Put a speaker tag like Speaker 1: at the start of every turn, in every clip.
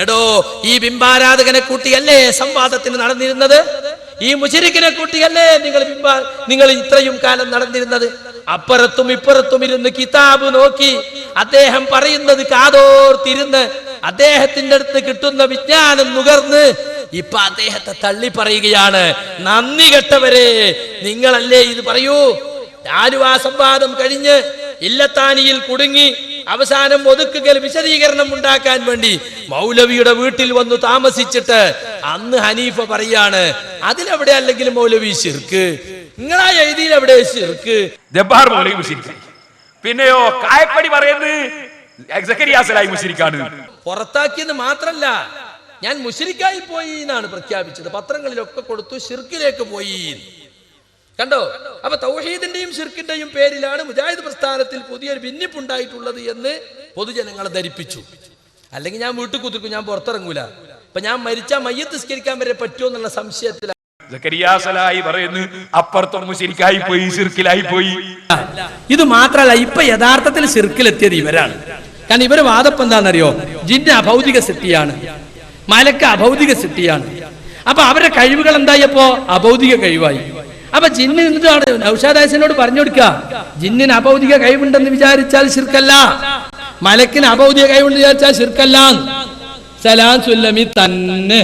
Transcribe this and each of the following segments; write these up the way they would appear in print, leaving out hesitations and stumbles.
Speaker 1: എടോ, ഈ ബിംബാരാധകനെ കൂട്ടിയല്ലേ സംവാദത്തിന് നടന്നിരുന്നത്? ഈ മുശരിക്കിനെ കൂട്ടിയല്ലേ നിങ്ങൾ ഇത്രയും കാലം നടന്നിരുന്നത്? അപ്പുറത്തും ഇപ്പുറത്തും ഇരുന്ന് കിതാബ് നോക്കി അദ്ദേഹം പറയുന്നത് കാതോർത്തിരുന്ന് അദ്ദേഹത്തിന്റെ അടുത്ത് കിട്ടുന്ന വിജ്ഞാനം നുകർന്ന് ഇപ്പൊ അദ്ദേഹത്തെ തള്ളി പറയുകയാണ്. നന്ദി കെട്ടവരെ, നിങ്ങളല്ലേ ഇത് പറയൂ? ആലുവ സംവാദം കഴിഞ്ഞ് ഇല്ലത്താനിയിൽ കുടുങ്ങി അവസാനം ഒതുക്കുകൽ വിശദീകരണം ഉണ്ടാക്കാൻ വേണ്ടി മൗലവിയുടെ വീട്ടിൽ വന്നു താമസിച്ചിട്ട് അന്ന് ഹനീഫ പറയാണ്, അതിലെവിടെ അല്ലെങ്കിൽ മൗലവി ശിർക്ക്? നിങ്ങളാ എഴുതിയിൽ എവിടെ ശിർക്ക്?
Speaker 2: ജബ്ബാർ മൗലവി മുശ്രിക്ക്. പിന്നെയോ കായപ്പടി പറയുന്നത് സക്കരിയ സലാഹി മുശ്രിക്കാണ്.
Speaker 1: പുറത്താക്കിയെന്ന് മാത്രല്ല, ഞാൻ മുശ്രിക്കായി പോയി എന്നാണ് പ്രഖ്യാപിച്ചത്. പത്രങ്ങളിലൊക്കെ കൊടുത്തു ശിർക്കിലേക്ക് പോയി. കണ്ടോ? അപ്പൊ തൗഹീദിന്റെയും ശിർക്കിന്റെയും പേരിലാണ് മുജാഹിദ് പ്രസ്ഥാനത്തിൽ പുതിയൊരു ഭിന്നിപ്പുണ്ടായിട്ടുള്ളത് എന്ന് പൊതുജനങ്ങളെ ധരിപ്പിച്ചു. അല്ലെങ്കിൽ ഞാൻ വീട്ടിൽ കുത്തിരിക്കും, ഞാൻ പുറത്തിറങ്ങൂല. അപ്പൊ ഞാൻ മരിച്ചാൽ മയ്യത്ത് നിസ്കരിക്കാൻ വരെ പറ്റുമോ എന്നുള്ള സംശയത്തിലാണ്.
Speaker 2: സക്കരിയ സലാഹി പറയുന്നു അപ്പുറത്തും മുശ്രിക്കായി പോയി, ശിർക്കിലായി പോയി.
Speaker 1: ഇത് മാത്രല്ല, ഇപ്പൊ യഥാർത്ഥത്തിൽ ശിർക്കിലെത്തിയത് ഇവരാണ്. കാരണം ഇവര് വാദപ്പം എന്താണെന്നറിയോ? ജിന്ന് അഭൗതിക സൃഷ്ടിയാണ്, മലക്ക് അഭൗതിക സൃഷ്ടിയാണ്. അപ്പൊ അവരുടെ കഴിവുകൾ എന്തായപ്പോ അഭൗതിക കഴിവായി. അപ്പൊ ജിന്ന് എന്നിട്ടാണ് നൗഷാദ് ഹസനോട് പറഞ്ഞു കൊടുക്കുക, ജിന്നിന് അഭൗതിക കഴിവുണ്ടെന്ന് വിചാരിച്ചാൽ ശിർക്കല്ല, മലക്കിന് അഭൗതിക കഴിവുണ്ടെന്ന് വിചാരിച്ചാൽ ശിർക്കല്ല. സലാം സുല്ലമി തന്നെ,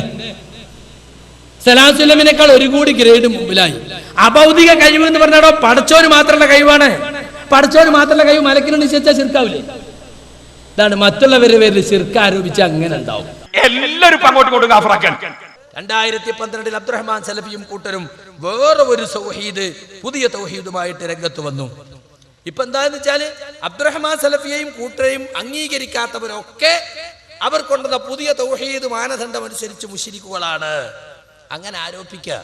Speaker 1: സലാം സുല്ലമിനേക്കാൾ ഒരു കൂടി ഗ്രേഡ് മുമ്പിലായി. അഭൗതിക കഴിവ് എന്ന് പറഞ്ഞാടോ പടച്ചോന് മാത്രമുള്ള കഴിവാണ്. പടച്ചോന് മാത്രമുള്ള കഴിവ് മലക്കിന് നിശ്ചയിച്ചാൽ ശിർക്കാവില്ലേ? ഇതാണ് മറ്റുള്ളവരുടെ പേരിൽ ശിർക്ക് ആരോപിച്ച് അങ്ങനെ ഉണ്ടാവും.
Speaker 2: എല്ലാവരും അങ്ങോട്ട് കൊണ്ട് കാഫറാക്കാൻ.
Speaker 1: 2012 അബ്ദുറഹ്മാൻ സലഫിയും കൂട്ടരും വേറെ ഒരു തൗഹീദ്, പുതിയ തൗഹീദുമായിട്ട് രംഗത്ത് വന്നു. ഇപ്പൊ എന്താന്ന് വെച്ചാല് അബ്ദുറഹ്മാൻ സലഫിയെയും കൂട്ടരെയും അംഗീകരിക്കാത്തവരൊക്കെ അവർ കൊണ്ടുവന്ന പുതിയ തൗഹീദ് മാനദണ്ഡം അനുസരിച്ച് മുശ്രിക്കുകളാണ് അങ്ങനെ ആരോപിക്കുക.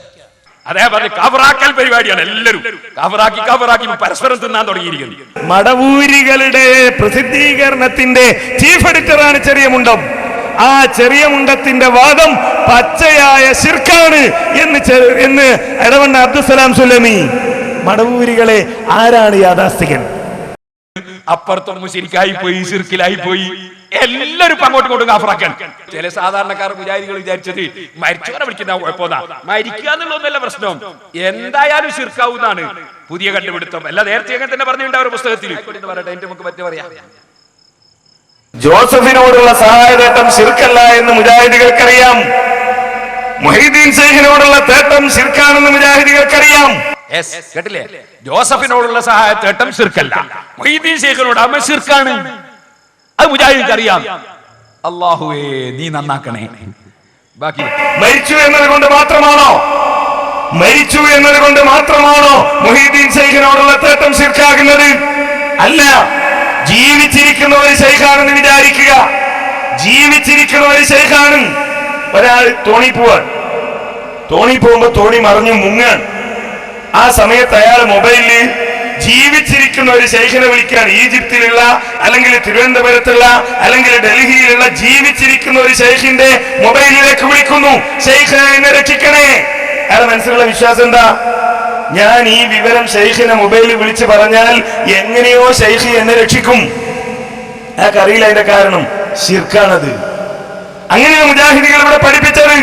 Speaker 2: അതേപോലെ കവറാക്കൽ പരിപാടിയാണ്. എല്ലാവരും കവറാക്കി പരസ്പരം തിന്നാൻ തുടങ്ങിയിരിക്കുന്നു.
Speaker 3: മടവൂരികളുടെ പ്രസിദ്ധീകരണത്തിന്റെ ചീഫ് എഡിറ്ററാണ് ചെറിയ മുണ്ടം. ആ ചെറിയ മുണ്ടത്തിന്റെ വാദം പച്ചയായ ശിർക്കാണ് എന്ന് എടവണ്ണ അബ്ദുസലാം സുലമി. മടവൂരികളെ, ആരാണ് യാഥാസ്ഥികൻ?
Speaker 2: അപ്പുറത്തും മുശ്രിക്കായി പോയി, ശിർക്കിലായി പോയി. എല്ലാവരും അങ്ങോട്ടും ഇങ്ങോട്ടും കാഫറാക്കാൻ. ചില സാധാരണക്കാർ മുജാഹിദുകൾ വിചാരിച്ചത് മരിച്ചവരെ വിളിക്കുന്ന കുഴപ്പമൊന്നാ, മരിക്കുക എന്നുള്ളതൊന്നല്ല പ്രശ്നം, എന്തായാലും ശിർക്കാവുന്നതാണ് പുതിയ കണ്ടുപിടുത്തം. അല്ല, നേരത്തെ അങ്ങനെ തന്നെ പറഞ്ഞിട്ടുണ്ട് അവരുടെ പുസ്തകത്തിൽ. പറയട്ടെ, നമുക്ക് പറ്റി പറയാം.
Speaker 3: ജോസഫിനോടുള്ള സഹായതേട്ടം ശിർക്കല്ല എന്ന് മുജാഹിദുകൾക്കറിയാം. മുഹീദ്ദീൻ ശൈഖിനോടുള്ള തേട്ടം ശിർക്കാണെന്ന് മുജാഹിദുകൾക്കറിയാം.
Speaker 2: കേട്ടില്ലേ? ജോസഫിനോടുള്ള സഹായത്തേട്ടം ശിർക്കല്ല, മുഹീദ്ദീൻ ശൈഖിനോട് ശിർക്കാണ്. അത് മുജാഹിദിക്ക് അറിയാം. അല്ലാഹുവേ നീ നന്നാക്കണേ. ബാക്കി
Speaker 3: മരിച്ചു എന്നതുകൊണ്ട് മാത്രമാണോ മുഹീദ്ദീൻ ശൈഖിനോടുള്ള തേട്ടം ശിർക്കാകുന്നത്? അല്ല, ജീവിച്ചിരിക്കുന്ന ഒരു ശൈഖാണെന്ന് വിചാരിക്കുക. ജീവിച്ചിരിക്കുന്ന ഒരു ശൈഖാണ്. ഒരാൾ തോണി പോകുമ്പോ തോണി മറിഞ്ഞു മുങ്ങാൻ. ആ സമയത്ത് അയാൾ മൊബൈലില് ജീവിച്ചിരിക്കുന്ന ഒരു ശൈഖിനെ വിളിക്കാൻ, ഈജിപ്തിലുള്ള അല്ലെങ്കിൽ തിരുവനന്തപുരത്തുള്ള അല്ലെങ്കിൽ ഡൽഹിയിലുള്ള ജീവിച്ചിരിക്കുന്ന ഒരു ശൈഖിന്റെ മൊബൈലിലേക്ക് വിളിക്കുന്നു, ശൈഖ് എന്നെ രക്ഷിക്കണേ. അയാളെ മനസ്സിലുള്ള വിശ്വാസം എന്താ? ഞാൻ ഈ വിവരം ശൈഖിനെ മൊബൈലിൽ വിളിച്ച് പറഞ്ഞാൽ എങ്ങനെയോ ശൈഖ് എന്നെ രക്ഷിക്കും. അയാൾക്കറിയില്ല അതിന്റെ കാരണം. ശിർക്കാണത്. അങ്ങനെയാണ് മുജാഹിദികൾ ഇവിടെ പഠിപ്പിച്ചത്.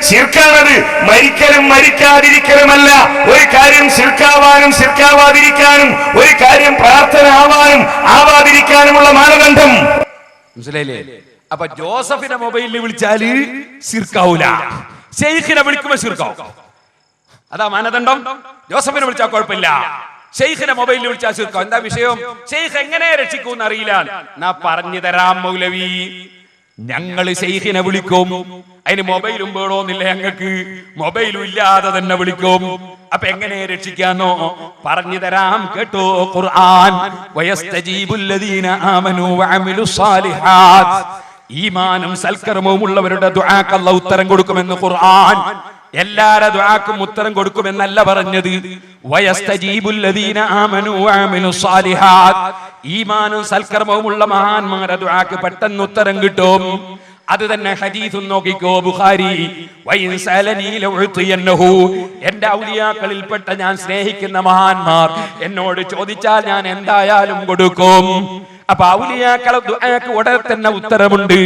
Speaker 3: ശിർക്കാണത്. മരിക്കലും മരിക്കാതിരിക്കലുമല്ല. ഒരു കാര്യം ശിർക്കാവാനും ശിർക്കാവാതിരിക്കാനും, ഒരു കാര്യം പ്രാർത്ഥന ആവാനും ആവാതിരിക്കാനുമുള്ള മാനദണ്ഡം
Speaker 2: മനസ്സിലായില്ലേ? അപ്പൊ ജോസഫിന്റെ മൊബൈലിൽ വിളിച്ചാല് ശിർക്കാവൂല, ശൈഖിനെ വിളിക്കുമ്പോ ശിർക്കാവും. അതാ മാനദണ്ഡം. ജോസഫിനെ വിളിച്ചാൽ കുഴപ്പമില്ല, ശൈഖിനെ മൊബൈലിൽ വിളിച്ചാൽ ശിർക്കാവും. എന്താ വിഷയം? ശൈഖ് എങ്ങനെ രക്ഷിക്കൂന്ന് അറിയില്ല. നാ പറഞ്ഞു തരാം മൗലവി. ഞങ്ങള് ശൈഖിനെ വിളിക്കും, അതിന് മൊബൈലും വേണോന്നില്ല, ഞങ്ങൾക്ക് മൊബൈലും ഇല്ലാതെ തന്നെ വിളിക്കും. അപ്പൊ എങ്ങനെ രക്ഷിക്കാന്നോ പറഞ്ഞു തരാം, കേട്ടോ. ഖുർആൻ വയസ്തജീബുല്ലദീന ആമനൂ വഅമിലുസ് സാലിഹാത്ത്, ഈമാനും സൽക്കർമ്മവും ഉള്ളവരുടെ ദുആക്ക് അല്ലാഹു ഉത്തരം കൊടുക്കുമെന്ന് ഖുർആൻ. എല്ലാവരുടെ ദുആക്കും ഉത്തരം കൊടുക്കുമെന്നല്ല പറഞ്ഞത്. വയസ്തജീബുല്ലദീന ആമനൂ വഅമിലുസ് സാലിഹാത്ത്, ഈമാനും സൽക്കർമ്മവും ഉള്ള മഹാന്മാരുടെ ദുആക്ക് പെട്ടെന്ന് ഉത്തരം കിട്ടും. അത് തന്നെ ഹദീസ് നോക്കിക്കോ, ബുഖാരി. എന്റെ ഔലിയാക്കളിൽപ്പെട്ട ഞാൻ സ്നേഹിക്കുന്ന മഹാന്മാർ എന്നോട് ചോദിച്ചാൽ ഞാൻ എന്തായാലും കൊടുക്കും. അപ്പൊ ഔലിയാക്കളെ ദുആക്ക് ഉടനെ തന്നെ ഉത്തരമുണ്ട്.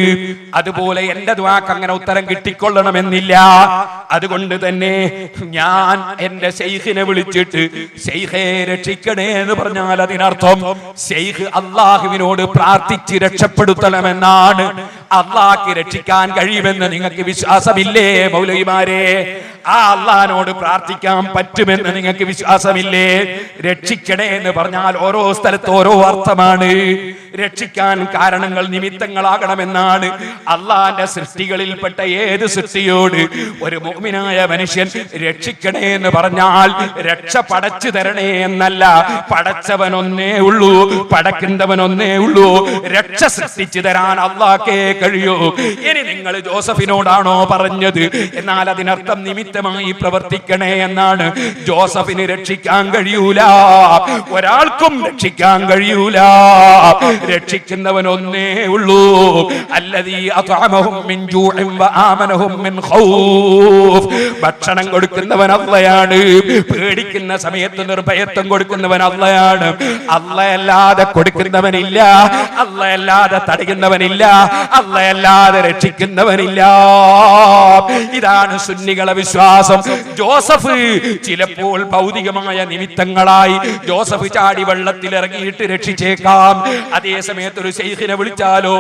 Speaker 2: അതുപോലെ എന്റെ ദുആക്ക് അങ്ങനെ ഉത്തരം കിട്ടിക്കൊള്ളണമെന്നില്ല. അതുകൊണ്ട് തന്നെ ഞാൻ എന്റെ ശൈഖിനെ വിളിച്ചിട്ട് ശൈഖേ രക്ഷിക്കണേ എന്ന് പറഞ്ഞാൽ അതിനർത്ഥം ശൈഖ് അള്ളാഹുവിനോട് പ്രാർത്ഥിച്ച് രക്ഷപ്പെടുത്തണമെന്നാണ്. അള്ളാഹ്ക്ക് രക്ഷിക്കാൻ കഴിയുമെന്ന് നിങ്ങൾക്ക് വിശ്വാസമില്ലേ മൗലവിമാരെ? ആ അള്ളാഹിനോട് പ്രാർത്ഥിക്കാൻ പറ്റുമെന്ന് നിങ്ങൾക്ക് വിശ്വാസമില്ലേ? രക്ഷിക്കണേ എന്ന് പറഞ്ഞാൽ ഓരോ സ്ഥലത്ത് ഓരോ അർത്ഥമാണ്. രക്ഷിക്കാൻ കാരണങ്ങൾ നിമിത്തങ്ങളാകണമെന്നാണ്. അള്ളാന്റെ സൃഷ്ടികളിൽപ്പെട്ട ഏത് സൃഷ്ടിയോട് ഒരു മുഅ്മിനായ മനുഷ്യൻ രക്ഷിക്കണേ എന്ന് പറഞ്ഞാൽ രക്ഷ പടച്ചു തരണേ എന്നല്ല. പടച്ചവനൊന്നേ ഉള്ളൂ, പടക്കുന്നവനൊന്നേ ഉള്ളൂ. രക്ഷ സൃഷ്ടിച്ചു തരാൻ അള്ളാഹ്ക്കേ കഴിയൂ. ഇനി നിങ്ങൾ ജോസഫിനോടാണോ പറഞ്ഞത്? എന്നാൽ അതിനർത്ഥം നിമിത്തമായി പ്രവർത്തിക്കണേ എന്നാണ്. ജോസഫിന് രക്ഷിക്കാൻ കഴിയൂല, ഒരാൾക്കും രക്ഷിക്കാൻ കഴിയൂല. രക്ഷിക്കുന്നവൻ ഒന്നേ ഉള്ളൂ. അല്ലദീ അത്അമഹും മിൻ ജൂഇൻ വആമനഹും മിൻ ഖൗഫ്. ഭക്ഷണം കൊടുക്കുന്നവൻ അല്ലാഹയാണ്. പേടിക്കുന്ന സമയത്ത് നിർഭയത്വം കൊടുക്കുന്നവൻ അല്ലാഹയാണ്. അല്ലാഹയല്ലാതെ കൊടുക്കുന്നവനില്ല, അല്ലാഹയല്ലാതെ തടയുന്നവനില്ല, അല്ലാഹയല്ലാതെ രക്ഷിക്കുന്നവനില്ല. ഇതാണ് സുന്നികളെ വിശ്വാസം. ജോസഫ് ചിലപ്പോൾ ഭൗതികമായ നിമിത്തങ്ങളായി ജോസഫ് ചാടി വെള്ളത്തിൽ ഇറങ്ങിയിട്ട് രക്ഷിച്ചേക്കാം. അതേ സമയത്ത് ഒരു ശൈഖിനെ വിളിച്ചാലോ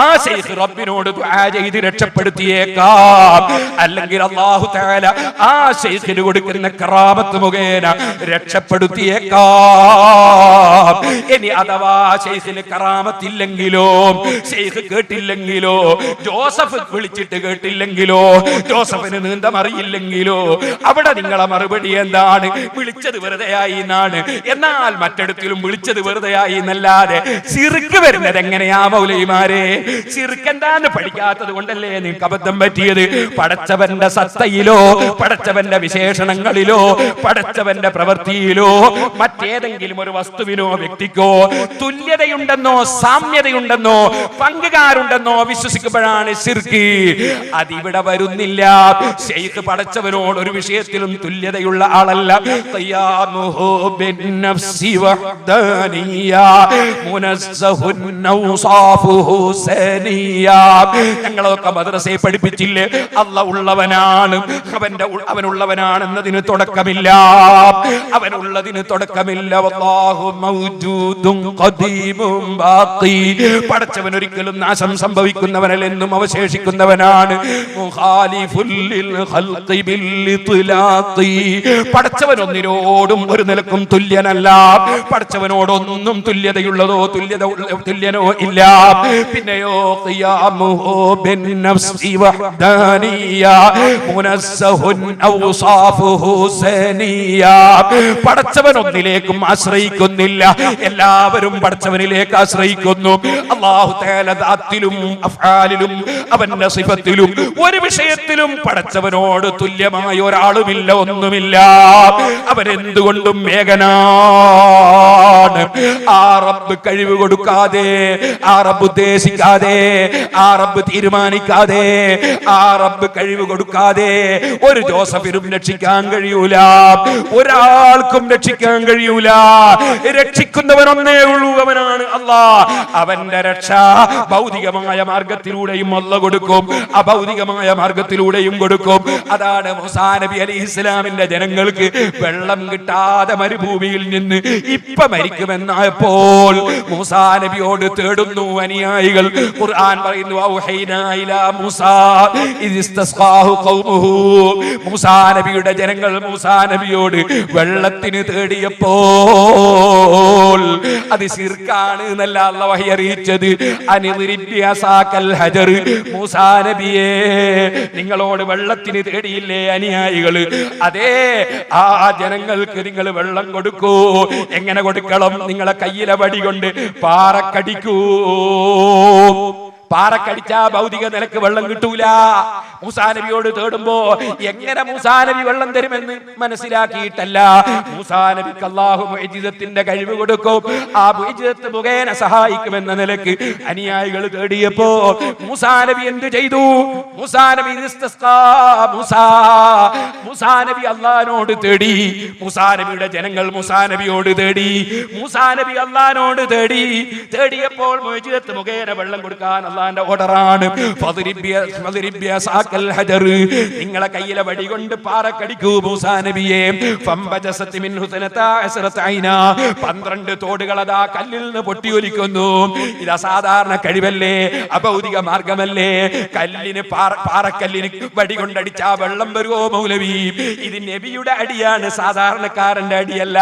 Speaker 2: ആ ശൈഖ് റബ്ബിനോട് ദുആ ചെയ്ത് രക്ഷപ്പെടുത്തിയേക്കാം. അല്ലെങ്കിൽ അല്ലാഹു തആല ആ ശൈഖിന് കൊടുക്കുന്ന കറാമത്ത് മുഖേന രക്ഷപ്പെടുത്തിയേക്കാം. ഇനി അഥവാ ശൈഖിന് കറാമത്തില്ലെങ്കിലോ, ശൈഖ് കേട്ടില്ലെങ്കിലോ, ജോസഫ് വിളിച്ചിട്ട് കേട്ടില്ലെങ്കിലോ, ജോസഫിന് നീന്തം അറിയില്ലെങ്കിലോ, അവിടെ നിങ്ങളെ മറുപടി എന്താണ്? വിളിച്ചത് വെറുതെയായി എന്നാണ്. എന്നാൽ മറ്റിടത്തിലും വിളിച്ചത് വെറുതെയായി എന്നല്ലാതെ ശിർക്ക് വരുന്നത് എങ്ങനെയാ മൗലവിമാരെ? ശിർക്ക് എന്താന്ന് പഠിക്കാത്തത് കൊണ്ടല്ലേ നിങ്ങൾക്ക് അബദ്ധം പറ്റിയത്. പടച്ചവന്റെ സത്തയിലോ, പടച്ചവന്റെ വിശേഷണങ്ങളിലോ, പടച്ചവന്റെ പ്രവൃത്തിയിലോ, മറ്റേതെങ്കിലും ഒരു വസ്തുവിനോ വ്യക്തിക്കോ തുല്യതയുണ്ടെന്നോ സാമ്യതയുണ്ടെന്നോ പങ്കുകാരുണ്ടെന്നോ വിശ്വസിക്കുമ്പോഴാണ് ശിർക്ക്. അതിവിടെ വരുന്നില്ല. ശൈഖ് പടച്ചവനോട് ഒരു വിഷയത്തിലും തുല്യതയുള്ള ആളല്ല. ഞങ്ങളൊക്കെ മദ്രസയെ പഠിപ്പിച്ചില്ലേ, അല്ലാഹ് ഉള്ളവനാണ്, അവനുള്ളവനാണ് എന്നതിന് തുടക്കമില്ല, അവനുള്ളതിന് തുടക്കമില്ല. വല്ലാഹു മൗജൂദുൻ ഖദീമുൻ ബാഖി. പടച്ചവൻ ഒരിക്കലും നാശം സംഭവിക്കുന്നവനല്ല, എന്നും അവശേഷിക്കുന്നവനാണ്. മുഖാലിഫുൽ ലിൽ ഖൽഖി ബിൽ ഇത്ലാഖി. പടച്ചവൻ ഒന്നിനോടും ഒരു നിലക്കും തുല്യനല്ല. പടച്ചവനോടൊന്നും തുല്യതയുള്ളതോ തുല്യനോ ഇല്ല. പിന്നെയോ ഖിയാമുഹു ബിൻ നഫ്സി വഹ്ദാനിയ മുനസ്സഹുൻ ഔസാഫുഹു സനിയ. പടച്ചവൻ ഒന്നിലേക്കും ആശ്രയിക്കുന്നില്ല, എല്ലാവരും പടച്ചവനിലേക്ക് ആശ്രയിക്കുന്നു. അല്ലാഹു തആല ദാത്തിലും അഫ്ആലിലും അവന്റെ സിഫത്തിലും ഒരു വിഷയത്തിലും പടച്ചവനോട് തുല്യമായ ഒരാളുമില്ല, ഒന്നുമില്ല. അവരെന്തുകൊണ്ടും ഏകനാണ്. ആ റബ്ബ് കഴിവ് കൊടുക്കാതെ, ആ റബ്ബ് ഉദ്ദേശിക്കാതെ, ആ റബ്ബ് തീരുമാനിക്കാതെ, ആ റബ്ബ് കഴിവ് കൊടുക്കാതെ ഒരു ജോസഫിനും രക്ഷിക്കാൻ കഴിയൂല, ഒരാൾക്കും രക്ഷിക്കാൻ കഴിയൂല. രക്ഷിക്കുന്നവനൊന്നേ ഉള്ളൂ, അവനാണ് അല്ലാഹ്. അവന്റെ രക്ഷ ഭൗതികമായ മാർഗത്തിലൂടെയും അല്ലാഹ് കൊടുക്കും, അഭൗതികമായ മാർഗത്തിലൂടെയും കൊടുക്കും. അതാണ് മൂസാ നബി അലൈഹിസ്സലാമിന്റെ ജനങ്ങൾക്ക് വെള്ളം കിട്ടാതെ മരുഭൂമിയിൽ നിന്ന് ഇപ്പൊ മരിക്കുമെന്നായപ്പോൾ മൂസാ നബിയോട് തേടുന്നു അനുയായികൾ. ഖുർആൻ പറയുന്നു, ഔഹൈനാ ഇലാ മൂസാ ഇസ്തസ്ഖാഹു ഖൗമുഹു. മൂസാ നബിയുടെ ജനങ്ങൾ മൂസാ നബിയോട് വെള്ളത്തിന് തേടിയപ്പോൾ അത് ശിർക്കാണ് എന്നല്ല അല്ലാഹു വഹി അറിയിച്ചത്. അനിദ്രിബ്യസാകൽ ഹജർ. മൂസാ നബിയേ, നിങ്ങളോട് വെള്ളത്തിന് തേടിയില്ലേ അനുയായികൾ? അതേ, ആ ജനങ്ങൾക്ക് നിങ്ങൾ വെള്ളം കൊടുക്കൂ. എങ്ങനെ കൊടുക്കണം? നിങ്ങളെ കയ്യിലെ വടി കൊണ്ട് പാറക്കടിക്കൂ. പാറക്കടിച്ചാ ഭൗതിക നിലക്ക് വെള്ളം കിട്ടൂല. മൂസാ നബിയോട് തേടുമ്പോ എങ്ങനെ മൂസാ നബി വെള്ളം തരുമെന്ന് മനസ്സിലാക്കിയിട്ടല്ല. മൂസാ നബിക്ക് അല്ലാഹു മുഅ്ജിസത്തിന്റെ കഴിവ് കൊടുക്കും, ആ മുഅ്ജിസത്ത് മുഖേന സഹായിക്കുമെന്ന നിലക്ക് അനുയായികൾ തേടിയപ്പോ മൂസാ നബി എന്ത് ചെയ്തു? മൂസാ നബി മൂസാ നബി അല്ലാഹുവിനോട് തേടി. മൂസാ നബിയുടെ ജനങ്ങൾ മൂസാ നബിയോട് തേടി. മൂസാ നബി അല്ലാഹുവിനോട് തേടിയപ്പോൾ മുഅ്ജിസത്ത് മുഖേന വെള്ളം കൊടുക്കാൻ അല്ലാഹുവിന്റെ ഓർഡറാണ്. നിങ്ങളെ കയ്യിലെ വടി കൊണ്ട് പാറക്കടിക്കൂ മൂസാ നബിയെ. 12 തോടുകൾ അതാ കല്ലിൽ നിന്ന് പൊട്ടിയൊലിക്കുന്നു. ഇത് അസാധാരണ കഴിവല്ലേ, അഭൗതിക മാർഗമല്ലേ? പാറക്കല്ലിന് വടി കൊണ്ടടിച്ചാ വെള്ളം വരുമോ മൗലവി? ഇത് നബിയുടെ അടിയാണ്, സാധാരണക്കാരന്റെ അടിയല്ല.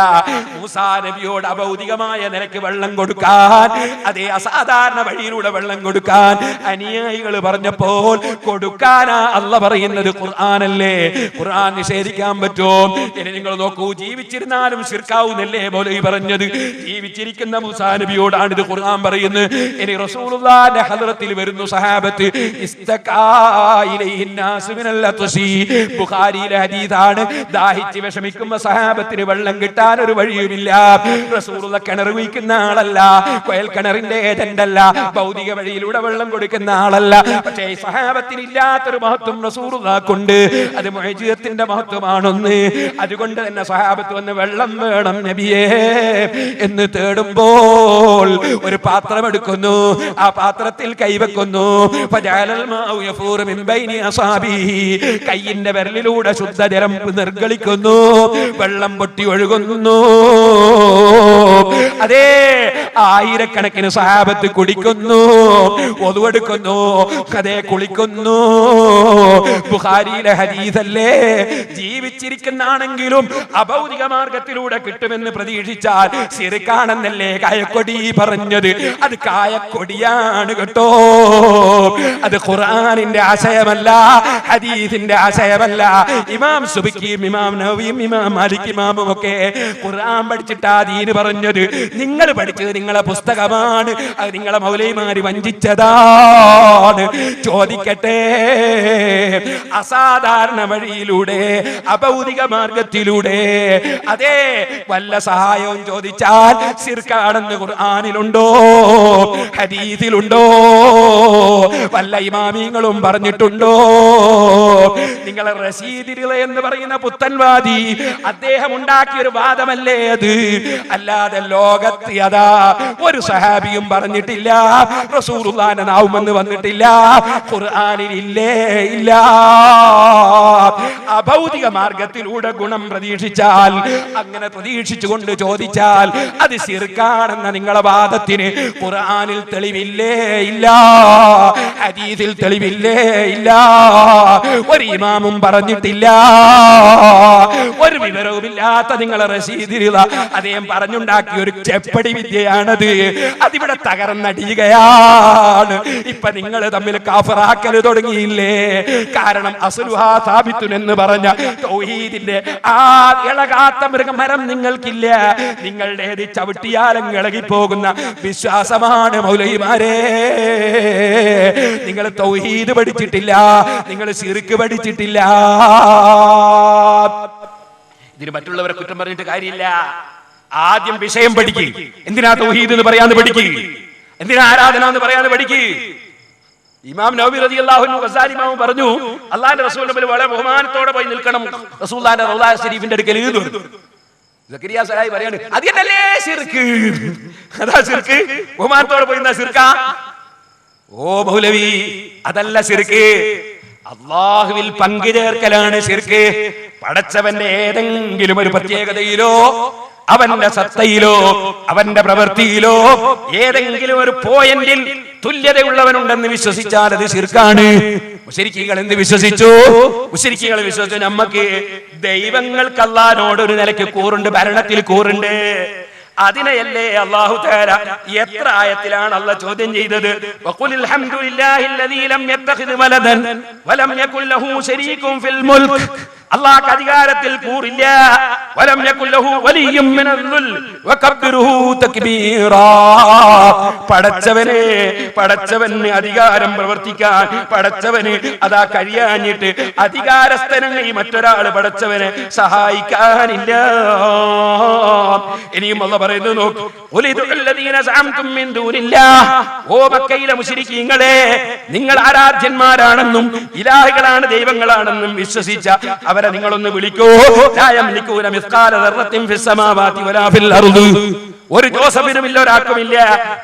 Speaker 2: മൂസാ നബിയോട് അഭൗതികമായ നിലയ്ക്ക് വെള്ളം കൊടുക്കാൻ, അതേ അസാധാരണ വഴിയിലൂടെ വെള്ളം കൊടുക്കാൻ അനുയായികൾ പറഞ്ഞപ്പോൾ കൊടുക്കാനാ അല്ല പറയുന്നത്. ഖുർആനല്ലേ, ഖുർആൻ നിഷേധിക്കാൻ പറ്റുമോ? ഇനി നിങ്ങൾ നോക്കൂ, ജീവിച്ചിരുന്നാലും ശിർക്കാവുന്നല്ലേ മൗലവി പറഞ്ഞത്? ജീവിച്ചിരിക്കുന്ന മൂസാ നബിയോടാണ് ഇത് ഖുർആൻ പറയുന്നത്. ഇനി റസൂലുള്ളാഹിന്റെ ഹദ്റത്തിൽ വരുന്നു സഹാബത്ത്, ബുഖാരിയിലെ ഹദീസാണ്. ദാഹിച്ച് വിഷമിക്കുമ്പോ സഹാബത്തിന് വെള്ളം കിട്ടാൻ ഒരു വഴിയുമില്ല. റസൂലുള്ളാഹി കിണർ കുഴിക്കുന്ന ആളല്ല, കൊയൽ കിണറിന്റെ ഏജന്റ് അല്ല, ഭൗതിക വഴിയിലൂടെ വെള്ളം കൊടുക്കുന്ന ആളല്ല. പക്ഷേ സഹാബത്തിന് ഇല്ലാത്തൊരു മഹത്വം റസൂലുള്ളാഹിക്കുണ്ട്, അത് മുഅ്ജിസത്തിന്റെ മഹത്വമാണെന്ന്. അതുകൊണ്ട് തന്നെ സഹാബത്ത് വന്ന് വെള്ളം വേണം നബിയേ എന്ന് തേടുമ്പോൾ ഒരു പാത്രം എടുക്കുന്നു, ആ പാത്രത്തിൽ കൈവെക്കുന്നു. കയ്യിന്റെ വിരലിലൂടെ ശുദ്ധജലം നിർഗളിക്കുന്നു, വെള്ളം പൊട്ടി ഒഴുകുന്നു. അതേ ആയിരക്കണക്കിന് സഹാബത്ത് കുടിക്കുന്നു, ഒതുവെടുക്കുന്നു, അതേ കുളിക്കുന്നു. ബുഖാരിയിലെ ഹദീസല്ലേ? ജീവിച്ചിരിക്കുന്നാണെങ്കിലും അഭൗതിക മാർഗത്തിലൂടെ കിട്ടുമെന്ന് പ്രതീക്ഷിച്ചാൽ ശിർക്കാണെന്നല്ലേ കായക്കൊടി പറഞ്ഞത്? അത് കായക്കൊടിയാണ് കേട്ടോ. അത് ഖുർആനിന്റെ ആശയമല്ല, ഹദീസിന്റെ ആശയമല്ല. ഇമാം സുബിക്കിയും ഇമാം നവവിയും ഇമാം മാലിക് ഇമാമും ഒക്കെ ഖുർആൻ പഠിച്ചിട്ടാ ദീന് പറഞ്ഞത്. നിങ്ങൾ പഠിച്ചത് നിങ്ങളെ പുസ്തകമാണ്, അത് നിങ്ങളെ മൗലവിമാര് വഞ്ചിച്ചതാണ്. ചോദിക്കട്ടെ, അസാധാരണ വഴിയിലൂടെ അഭൗതിക മാർഗത്തിലൂടെ അതേ വല്ല സഹായവും ചോദിച്ചാൽ ശിർക്കാണെന്ന് ഖുർആനിലുണ്ടോ, ഹദീസിലുണ്ടോ? വല്ല ഇമാമിങ്ങളും പറഞ്ഞിട്ടുണ്ടോ? നിങ്ങളെ റഷീദ് റിള എന്ന് പറയുന്ന പുത്തൻവാദി അദ്ദേഹം ഉണ്ടാക്കിയ ഒരു വാദമല്ലേ അത്? അല്ലാതെ ലോകത്ത് അതാ ഒരു സഹാബിയും പറഞ്ഞിട്ടില്ല, റസൂലുള്ളാഹിന്റെ നാവുമെന്ന് വന്നിട്ടില്ല, ഖുർആനിൽ ഇല്ലേ ഇല്ല. അഭൗതിക മാർഗത്തിലൂടെ ഗുണം പ്രതീക്ഷിച്ചാൽ, അങ്ങനെ പ്രതീക്ഷിച്ചുകൊണ്ട് ചോദിച്ചാൽ അത് ശിർക്കാണെന്ന നിങ്ങളെ വാദത്തിന് ഖുർആനിൽ തെളിവില്ലേ ഇല്ല, ഹദീസിൽ തെളിവില്ലേ ഇല്ല, ഒരു ഇമാമും പറഞ്ഞിട്ടില്ല. ഒരു വിവരവുമില്ലാത്ത നിങ്ങളെ റഷീദ് റിള അദ്ദേഹം പറഞ്ഞുണ്ടാക്കിയ ഒരു ചെപ്പടി വിദ്യയാണത്. അതിവിടെ തകർന്നടിയുകയാണ്. ഇപ്പൊ നിങ്ങൾ തമ്മിൽ കാഫറാക്കൽ തുടങ്ങിയില്ലേ? കാരണം അസ്ലുഹാ സാബിത്തുൻ എന്ന് പറഞ്ഞ തൗഹീദിന്റെ ആ ഇളകാത്ത മൃഗമരം നിങ്ങൾക്കില്ല. നിങ്ങളുടേത് ചവിട്ടിയാലും ഇളകി പോകുന്ന വിശ്വാസമാണ് മൗലവിമാരെ. നിങ്ങൾ തൗഹീദ് പഠിച്ചിട്ടില്ല, നിങ്ങൾ ശിർക്ക് പഠിച്ചിട്ടില്ല. ഇതിന് മറ്റുള്ളവരെ കുറ്റം പറഞ്ഞിട്ട് കാര്യമില്ല. ആദ്യം വിഷയം പഠിക്ക്. എന്തിനാ തൗഹീദ് എന്ന് പറയാന്ന് പഠിക്ക്, എന്തിനാ ആരാധന എന്ന് പറയാന്ന് പഠിക്ക്. ഇമാം നവവി റളിയല്ലാഹു അൻഹു ഗസാലി ഇമാം പറഞ്ഞു, അല്ലാഹുവിന്റെ റസൂലിനെ പോലെ വളരെ ബഹുമാനത്തോടെ പോയി നിൽക്കണം റസൂലുള്ളാഹിന്റെ റൗള ശരീഫിന്റെ അടുക്കൽ. സക്കരിയ സഹായി പറയാണ്, അതല്ലേ ശിർക്ക്, അതാ ശിർക്ക്. ബഹുമാനത്തോടെ പോയി ശിർക്ക? ഓ മൗലവി, അതല്ല ശിർക്ക്. അല്ലാഹുവിൽ പങ്കുചേർക്കലാണ് ശിർക്ക്. പടച്ചവന്റെ ഏതെങ്കിലും ഒരു പ്രത്യേകതയിലോ അവന്റെ സത്തയിലോ അവന്റെ പ്രവൃത്തിയിലോ ഏതെങ്കിലും ഒരു പോയിന്റിൽ തുല്യതയുള്ളവനുണ്ടെന്ന് വിശ്വസിച്ചാൽ അത് ശിർക്കാണ്. മുശ്രിക്കുകൾ എന്ത് വിശ്വസിച്ചു? മുശ്രിക്കുകൾ വിശ്വസിച്ചു നമുക്ക് ദൈവങ്ങൾക്ക് അല്ലാഹുവിനോട് ഒരു നിലയ്ക്ക് കൂറുണ്ട്, ഭരണത്തിൽ കൂറുണ്ട്. അതിനെയല്ലേ അല്ലാഹു തആല എത്ര ആയത്തിലാണ് അല്ലാഹു ചോദ്യം ചെയ്തത്? വഖുലിൽ ഹംദുലില്ലാഹില്ലദീ ലം യത്തഖിദ് വലദൻ വലം യകുൽ ലഹു ശരീകുൻ ഫിൽ മുൽക്ക് അല്ലാഹുവിന്റെ അധികാരത്തിൽ കൂറില്ല. വലം യകുൽ ലഹു വലിയ്യും മിനൽ ദുൽ വകബ്ബിറുഹു തക്ബീറാ. പടച്ചവന് അധികാരം പ്രവർത്തിക്കാൻ പടച്ചവന് അതാ കഴിയാഞ്ഞിട്ട് അധികാരസ്ഥനായി മറ്റൊരാൾ പടച്ചവനെ സഹായിക്കാനില്ല. ഇനിയും അല്ലാഹു പറയുന്നു, നോക്ക്, ഉലിദുല്ലദീന സഅംതും മിൻ ദൂനില്ലാഹ്. ഓ മക്കയിലെ മുശ്രിക്കീങ്ങളെ, നിങ്ങൾ ആരാധ്യന്മാരാണെന്നും ഇലാഹുകളാണ്, ദൈവങ്ങളാണെന്നും വിശ്വസിച്ച അവരെ നിങ്ങളൊന്ന് വിളിക്കൂ. ലാ യംലികൂന മിസ്ഖാല ദർറത്തിൻ ഫിസ് സമാവാതി വലാ ഫിൽ അർദ്. ഒരു ജോസഫിനും ഇല്ല, ഒരാൾക്കുമില്ല.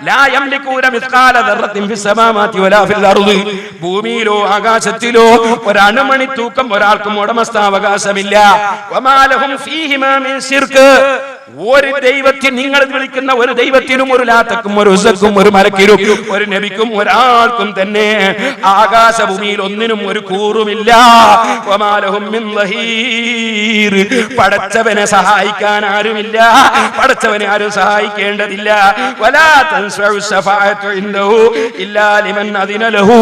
Speaker 2: ലാ യംലികൂന മിസ്ഖാല ദർറത്തിൻ ഫിസ് സമാവാതി വലാ ഫിൽ അർദ്. ഭൂമിയിലോ ആകാശത്തിലോ ഒരണുമണി തൂക്കം ഒരാൾക്കും ഉടമസ്ഥാവകാശമില്ല. വമാ ലഹും ഫീഹിമാ മിൻ ശിർക്ക്. ഒരു ദൈവത്തെ നിങ്ങൾ വിളിക്കുന്ന ഒരു ദൈവത്തിനും ഒരു ലാത്തക്കും ഒരു ഉസ്സക്കും ഒരു മലക്കിനും ഒരു നബിക്കും ഒരാൾക്കും തന്നെ ആകാശഭൂമിയിൽ ഒന്നിനും ഒരു കൂറുമില്ല. വമാ ലഹും മിൻ ദഹീർ. പടച്ചവനെ സഹായിക്കാൻ ആരുമില്ല, പടച്ചവനെ ആരും സഹായിക്കേണ്ടതില്ല. വലാ തൻസഉ ശഫാഅതു ഇൻദഹു ഇല്ലാ ലിമൻ അദിന ലഹു.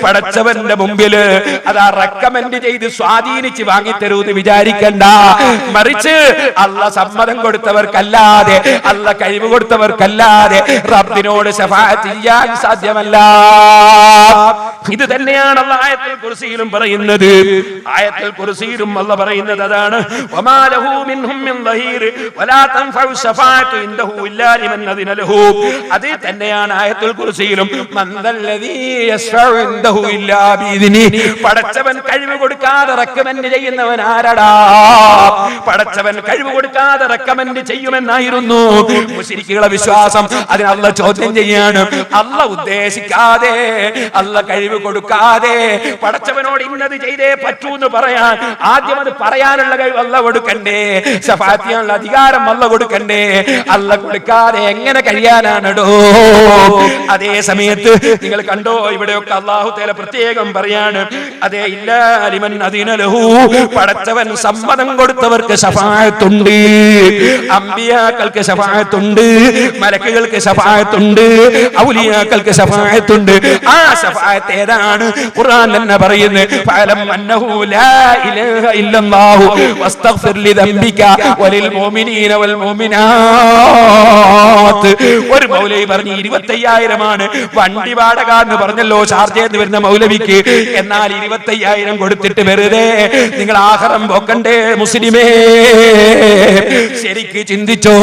Speaker 2: പടച്ചവന്റെ മുമ്പിൽ അതാ റെക്കമെൻഡ് ചെയ്ത് സ്വാധീനിച്ച് വാങ്ങിത്തരൂന്ന് വിചാരിക്കണ്ട. മറിച്ച് അല്ലാഹ് സമ്മതം കൊടുത്തവർക്കല്ലാതെ, അല്ലാഹ് കഴിവ് കൊടുത്തവർക്കല്ലാതെ റബ്ബിനോട് ശഫാഅത്ത് ചെയ്യാൻ സാധ്യമല്ല. ഇത് തന്നെയാണ് അല്ലാഹ് ആയത്തുൽ കുർസിയിലും പറയുന്നത്. ആയത്തുൽ കുർസിയിലും അല്ലാഹ് പറയുന്നത് അതാണ്, വമാ ലഹു മിൻഹും മിൻ ദഹീർ വലാ തൻഫഉ ശഫാഅതു ഇൻദഹു ഇല്ലാ ലിമൻ അദിന ലഹു. അത് തന്നെയാണ് ആയത്തുൽ കുർസിയിലും, മൻദല്ലദീ യശ്ഫഉ ഇൻദഹു ഇല്ലാ ബിഇദ്നി. പടച്ചവൻ കഴിവ് കൊടുക്കാതെ റെക്കമെൻഡ് ചെയ്യുന്നവൻ ആരടാ? പടച്ചവൻ കഴിവ് കൊടുക്കാതെ റെക്കമെൻഡ് ചെയ്യുമെന്നായിരുന്നു മുശ്രിക്കുകളുടെ വിശ്വാസം. അതിന് അല്ലാഹ് ചോദ്യം ചെയ്യാണ്, അല്ലാഹ് ഉദ്ദേശിക്കാതെ, അല്ലാഹ് കഴിവ് കൊടുക്കാതെ പടച്ചവനോട് ഇന്നത് ചെയ്തേ പറ്റൂ എന്ന് പറയാൻ ആദ്യം അത് പറയാനുള്ള കഴിവ് അല്ലാഹ് കൊടുക്കണ്ടേ? ശഫാഅത്ത് ചെയ്യാനുള്ള അധികാരം അല്ലാഹ് കൊടുക്കണ്ടേ? അല്ലാഹ് കൊടുക്കാതെ എങ്ങനെ കഴിയാനാണോ? അതേ സമയത്ത് നിങ്ങൾ കണ്ടോ, ഇവിടെയൊക്കെ അല്ലാഹു തആല പ്രത്യേകം പറയാണ്, അതേ ഇല്ലാ ലിമൻ അദിന ലഹു. പടച്ചവൻ സമ്മതം കൊടുത്തവർക്ക് ശഫാഅത്തുണ്ട്. അമ്പിയാക്കൾക്ക് ശഫാഅത്തുണ്ട്, മലക്കുകൾക്ക് ശഫാഅത്തുണ്ട്, ഔലിയാക്കൾക്ക് ശഫാഅത്തുണ്ട്. ആ ശഫാഅത്ത് ഏതാണ്? ഖുർആൻ തന്നെ പറയുന്നു, ഫഅലം അന്നഹു ലാ ഇലാഹ ഇല്ലല്ലാഹു വസ്തഗ്ഫിർ ലിദംബിക വലിൽ മുഅ്മിനീന വൽ മുഅ്മിനാത്ത്. ഒരു മൗലവി പറഞ്ഞു 25,000 ആണ് വണ്ടി വാടക എന്ന് പറഞ്ഞല്ലോ ചാർജ് ചെയ്ത് വരുന്ന മൗലവിക്ക്. എന്നാൽ 25,000 കൊടുത്തിട്ട് വെറുതെ നിങ്ങൾ ആഖിറം പോക്കണ്ടേ മുസ്ലിമേ? ശരിക്ക് ചിന്തിച്ചോ,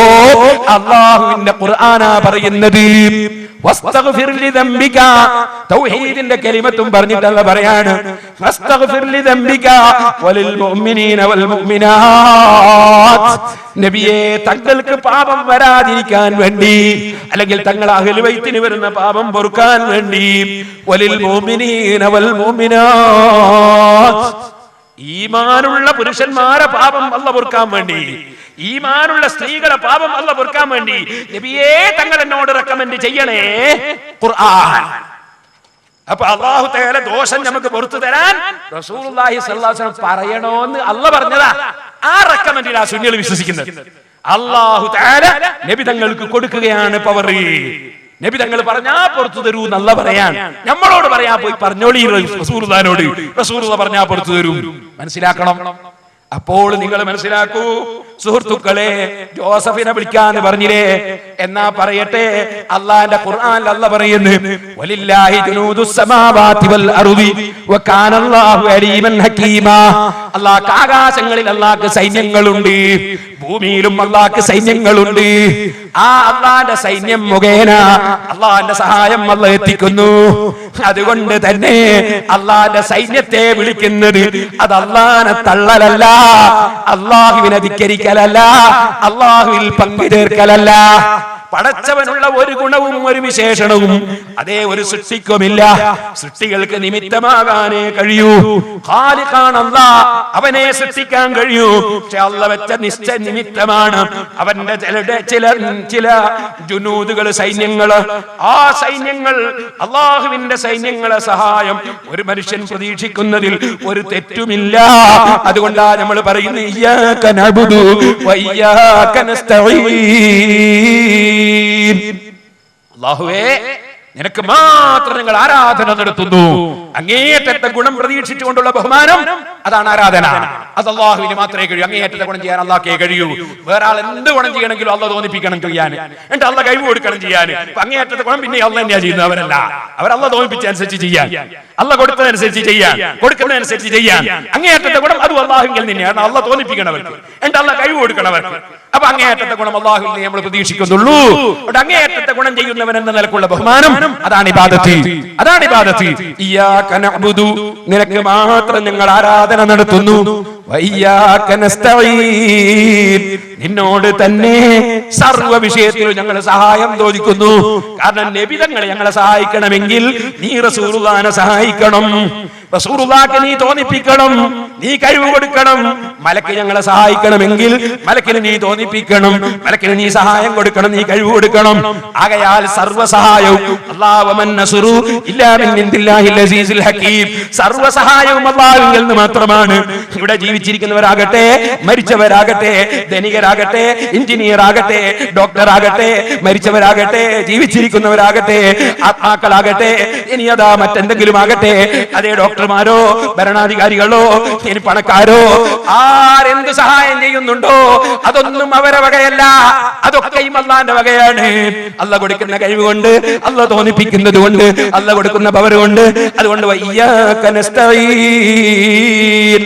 Speaker 2: അല്ലാഹുവിന്റെ ഖുർആനാ പറയുന്നത്. വസ്തഗ്ഫിർ ലിദംബിക, തൗഹീദിന്റെ കലിമത്തും പറഞ്ഞിട്ടല്ല പറയാണ്, വസ്തഗ്ഫിർ ലിദംബിക വലിൽ മുഅ്മിനീന വൽ മുഅ്മിനാത്ത്. നബിയെ, തങ്ങൾക്ക് പാപം വരാതിരിക്കാൻ വേണ്ടി, അല്ലെങ്കിൽ തങ്ങൾ അഹ്ലു ബൈത്തിന് വരുന്ന പാപം പൊറുക്കാൻ വേണ്ടി, വലിൽ മുഅ്മിനീന വൽ മുഅ്മിനാത്ത്, ഈമാനുള്ള പുരുഷന്മാരെ പാപം അല്ലാഹ് പൊറുക്കാൻ വേണ്ടി, ഈമാനുള്ള സ്ത്രീകളെ പാപം അല്ലാഹ് പൊറുക്കാൻ വേണ്ടി നബിയേ തങ്ങൾ എന്നോട് റെക്കമെൻഡ് ചെയ്യണേ ഖുർആൻ. അപ്പൊ അല്ലാഹു തആല ദോഷം നമുക്ക് പുറത്തു തരാൻ റസൂലുള്ളാഹി സ്വല്ലല്ലാഹു അലൈഹി വസല്ലം പറയണോന്ന് അല്ലാഹ് പറഞ്ഞതാ. ആ റെക്കമെൻഡിലാ സുന്നികൾ വിശ്വസിക്കുന്നത്. അല്ലാഹു തആല നബി തങ്ങൾക്ക് കൊടുക്കുകയാണ് പവർ. നബി തങ്ങൾ പറഞ്ഞാ പുറത്തു തരൂ എന്നല്ല പറയാൻ, നമ്മളോട് പറയാ പോയി പറഞ്ഞോളി റസൂലുള്ളാഹിനോട്, റസൂലുള്ളാഹി പറഞ്ഞാ പുറത്തു തരൂ. മനസ്സിലാക്കണം. അപ്പോൾ നിങ്ങൾ മനസ്സിലാക്കൂ സുഹൃത്തുക്കളെ, ജോസഫിനെ വിളിക്കാന്ന് പറഞ്ഞില്ലേ, എന്നാ പറയട്ടെ, അള്ളാന്റെ ഖുർആനിൽ അല്ലാഹ് പറയുന്നു, വലില്ലാഹി ജുനൂദുസ് സമാവാതി വൽ അർദി വകാനല്ലാഹു അലീമൻ ഹകീമാ. അല്ലാഹ് ആകാശങ്ങളിൽ അല്ലാഹ്ക്ക് സൈന്യങ്ങളുണ്ട്, ഭൂമിയിലും അല്ലാഹ്ക്ക് സൈന്യങ്ങളുണ്ട്. ആ അല്ലാഹന്റെ സൈന്യം മുഖേന അല്ലാഹന്റെ സഹായം അല്ലാഹ് എത്തിക്കുന്നു. അതുകൊണ്ട് തന്നെ അല്ലാഹന്റെ സൈന്യത്തെ വിളിക്കുന്നത് അത് അല്ലാഹനെ തള്ളലല്ല, അല്ലാഹുവിനെ ധിക്കരിക്കലല്ല, അല്ലാഹുവിൽ പങ്കുചേർക്കലല്ല. പടച്ചവനുള്ള ഒരു ഗുണവും ഒരു വിശേഷണവും അതേ ഒരു സൃഷ്ടിക്കുമില്ല. സൃഷ്ടികൾക്ക് നിമിത്തമാകാനേ കഴിയൂ. ഖാലിഖാണ് അല്ലാഹ്, അവനെ സൃഷ്ടിക്കാൻ കഴിയൂ. പക്ഷെ അല്ലാഹ് വെച്ച നിശ്ചയ നിമിത്തമാണ് അവന്റെ ചില ജുനൂദുകൾ, സൈന്യങ്ങൾ. ആ സൈന്യങ്ങൾ, അല്ലാഹുവിന്റെ സൈന്യങ്ങളെ സഹായം ഒരു മനുഷ്യൻ പ്രതീക്ഷിക്കുന്നതിൽ ഒരു തെറ്റുമില്ല. അതുകൊണ്ടാ നമ്മൾ പറയുന്നത് ഇയ്യാക നഅ്ബുദു വ ഇയ്യാക നസ്തഈൻ. അല്ലാഹുവേ, നിനക്ക് മാത്രം ഞങ്ങൾ ആരാധന നടത്തുന്നു. അങ്ങേയറ്റത്തെ ഗുണം പ്രതീക്ഷിച്ചുകൊണ്ടുള്ള ബഹുമാനം അതാണ് ആരാധന. അത് അള്ളാഹുവിന് മാത്രമേ കഴിയൂ. അങ്ങേയറ്റത്തെ ഗുണം ചെയ്യാൻ അള്ളാഹ്ക്കേ കഴിയൂ. വേറെ ആൾ എന്ത് ഗുണം ചെയ്യണമെങ്കിലും അള്ളാഹ് തോന്നിപ്പിക്കണം ചെയ്യാൻ, എന്നിട്ട് അള്ളാഹ് കഴിവ് കൊടുക്കണം ചെയ്യാൻ. അങ്ങേയറ്റത്തെ ഗുണം പിന്നെ അള്ളാഹ് തന്നെയാ ചെയ്യുന്നവരല്ല. അവരല്ല തോന്നിപ്പിച്ചനുസരിച്ച് ചെയ്യാൻ, അള്ളാഹ് കൊടുത്തതനുസരിച്ച് ചെയ്യാൻ, കൊടുക്കുന്നതനുസരിച്ച് ചെയ്യാൻ. അങ്ങേയറ്റത്തെ ഗുണം അത് അള്ളാഹുവിൽ തന്നെയാണ്. അള്ളാഹ് തോന്നിപ്പിക്കണവർക്ക്, എന്നിട്ട് അള്ളാഹ് കഴിവ് കൊടുക്കണവർക്ക്. അപ്പൊ അങ്ങേയറ്റത്തെ ഗുണം അള്ളാഹുവിൽ നമ്മൾ പ്രതീക്ഷിക്കുന്നുള്ളൂ. അങ്ങേയറ്റത്തെ ഗുണം ചെയ്യുന്നവൻ എന്ന നിലക്കുള്ള ബഹുമാനം, അതാണ് ഇബാദത്ത്. അതാണ് ഇബാദത്ത്. ഇയ്യാക നഅ്ബുദു, നിനക്ക് മാത്രം ഞങ്ങൾ ആരാധന നടത്തുന്നു. വഇയ്യാക നസ്തഈൻ, നിന്നോട് തന്നെ സർവ്വ വിഷയത്തിലും ഞങ്ങൾ സഹായം ചോദിക്കുന്നു. കാരണം നബി തങ്ങളെ ഞങ്ങളെ സഹായിക്കണമെങ്കിൽ നീ റസൂലുള്ളാഹിനെ സഹായിക്കണം. റസൂലുള്ളാഹിനെ നീ തോന്നിപ്പിക്കണം, നീ കഴിവ് കൊടുക്കണം. മലക്ക് ഞങ്ങളെ സഹായിക്കണമെങ്കിൽ മലക്കിന് നീ തോന്നിപ്പിക്കണം, മലക്കിന് നീ സഹായം കൊടുക്കണം, നീ കഴിവ് കൊടുക്കണം. ആകയാൽ സർവ്വ സഹായവും സർവ്വ സഹായവും അല്ലാഹുവിൽ നിന്ന് മാത്രമാണ്. ഇവിടെ ജീവിച്ചിരിക്കുന്നവരാകട്ടെ, മരിച്ചവരാകട്ടെ, ധനികരാകട്ടെ, എഞ്ചിനീയർ ആകട്ടെ, ഡോക്ടർ ആകട്ടെ, മരിച്ചവരാകട്ടെ, ജീവിച്ചിരിക്കുന്നവരാകട്ടെ, ആത്മാക്കളാകട്ടെ, ഇനി അതാ മറ്റെന്തെങ്കിലും ആകട്ടെ, അതേ ഡോക്ടർമാരോ ഭരണാധികാരികളോ ഇനി പണക്കാരോ ആരെന്ത് സഹായം ചെയ്യുന്നുണ്ടോ അതൊന്നും അവരെ വകയല്ല, അതൊക്കെയും അള്ളാന്റെ വകയാണ്. അള്ളാഹ് കൊടുക്കുന്ന കഴിവ് കൊണ്ട്, അള്ളാഹ് തോന്നിപ്പിക്കുന്നത് കൊണ്ട്, അള്ളാഹ് കൊടുക്കുന്ന പവർ കൊണ്ട്. അതുകൊണ്ട് വയ്യാക നസ്തഈൻ.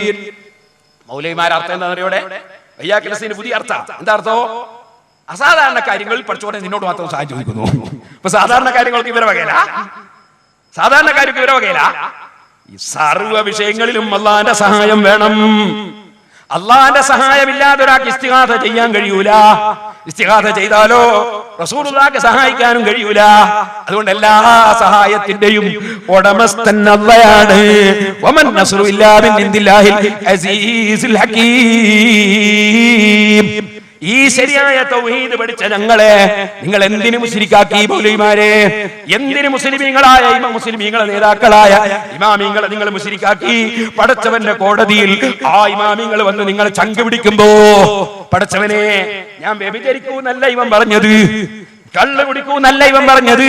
Speaker 2: മൗലവിമാരുടെ അർത്ഥം എന്താ അറിയോടെ? വയ്യാക നസ്തഈൻ പുതിയ അർത്ഥം എന്താ? അർത്ഥം അസാധാരണ കാര്യങ്ങളിൽ പഠിച്ചോടെ നിന്നോട് മാത്രം സഹായം ചോദിക്കുന്നു. ഇപ്പൊ സാധാരണ കാര്യങ്ങൾക്ക് ഇവരെ വകയില്ല, സാധാരണ കാര്യങ്ങൾക്ക് ഇവരെ വകയില്ല. ഈ സർവ്വ വിഷയങ്ങളിലും അള്ളാന്റെ സഹായം വേണം. അള്ളാന്റെ സഹായമില്ലാതെ ഒരാൾക്ക് ഇസ്തിഗാഥ ചെയ്യാൻ കഴിയൂല. ഇസ്തിഗാഥ ചെയ്താലോ റസൂലുള്ളാഹിയെ സഹായിക്കാനും കഴിയൂല. അതുകൊണ്ട് എല്ലാ സഹായത്തിന്റെയും ഉടമസ്ഥൻ അല്ലാഹുവാണ്. വമൻ നസ്റു ഇല്ലാ മിൻ ഇൻദില്ലാഹിൽ അസീസുൽ ഹകീം. ഈ ശരിയായ തൗഹീദ് പഠിച്ച ഞങ്ങളെ നിങ്ങൾ എന്തിനു മുശ്രിക്കാക്കി? മൗലവിമാരെ എന്തിനു മുസ്ലിമീങ്ങളായ മുസ്ലിമീങ്ങളെ നേതാക്കളായ ഇമാമിങ്ങളെ നിങ്ങൾ മുശ്രിക്കാക്കി? പടച്ചവന്റെ കോടതിയിൽ ആ ഇമാമിങ്ങൾ വന്ന് നിങ്ങളെ ചങ്ക് പിടിക്കുമ്പോ, പടച്ചവനെ ഞാൻ വ്യഭിചരിക്കൂന്നല്ല ഇവൻ പറഞ്ഞത്, കള്ള് കുടിക്കൂന്നല്ല ഇവൻ പറഞ്ഞത്,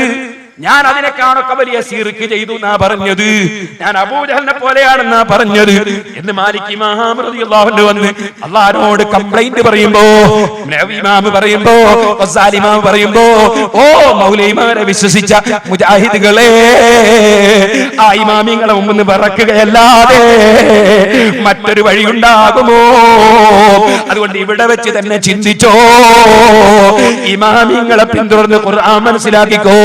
Speaker 2: ഞാൻ അതിനേക്കാളൊക്കെ വലിയ ശിർക്ക് ചെയ്തു എന്നാ പറഞ്ഞത്, ഞാൻ അബൂജഹലിനെ പോലെയാണെന്നാ പറഞ്ഞത് എന്ന് മാലിക് ഇമാം റളിയല്ലാഹു അൻഹു വന്ന് അല്ലാഹുവോട് കംപ്ലൈന്റ് പറയുമ്പോ, ഇമാം പറയുമ്പോ, ഗസാലി ഇമാം പറയുമ്പോ, ഓ മൗലവിമാരെ വിശ്വസിച്ച മുജാഹിദുകളെ, ആ ഇമാമിങ്ങളെ മുമ്പിൽ വിറക്കുകയല്ലാതെ മറ്റൊരു വഴിയുണ്ടാകുമോ? അതുകൊണ്ട് ഇവിടെ വെച്ച് തന്നെ ചിന്തിച്ചോ, ഇമാമിങ്ങളെ പിന്തുടർന്ന് ഖുർആൻ മനസ്സിലാക്കിക്കോ,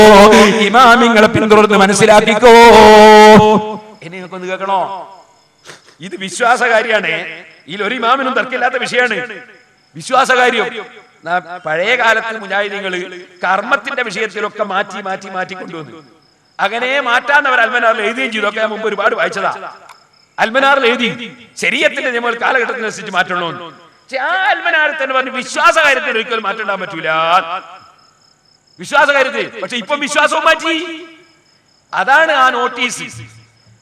Speaker 2: ഇമാമിങ്ങളെ പിന്തുടർന്ന് മനസ്സിലാക്കിക്കോ. ഇനി നിങ്ങൾക്കൊന്ന് കേൾക്കണോ? ഇത് വിശ്വാസകാരിയാണ്. ഇതിൽ ഒരു ഇമാമിനും തർക്കമില്ലാത്ത വിഷയമാണ് വിശ്വാസകാര്യം. പഴയ കാലത്ത് മുജാഹിദീങ്ങള് കർമ്മത്തിന്റെ വിഷയത്തിലൊക്കെ മാറ്റി മാറ്റി മാറ്റി കൊണ്ടുവന്നു. അങ്ങനെ മാറ്റാന്നവർ അൽമനാറിൽ എഴുതുകയും ചെയ്തു. ഒക്കെ മുമ്പ് ഒരുപാട് വായിച്ചതാ. അൽമനാറിൽ എഴുതി ശരീഅത്തിന്റെ നിയമങ്ങൾ കാലഘട്ടത്തിനനുസരിച്ച് മാറ്റണമെന്ന്. ആ അൽമനാറിൽ തന്നെ പറഞ്ഞു വിശ്വാസകാര്യത്തിന് ഒരിക്കലും മാറ്റണ്ടാൻ പറ്റൂല, വിശ്വാസകാര്യത്തിൽ. പക്ഷെ ഇപ്പൊ വിശ്വാസവും മാറ്റി. അതാണ് ആ നോട്ടീസ്.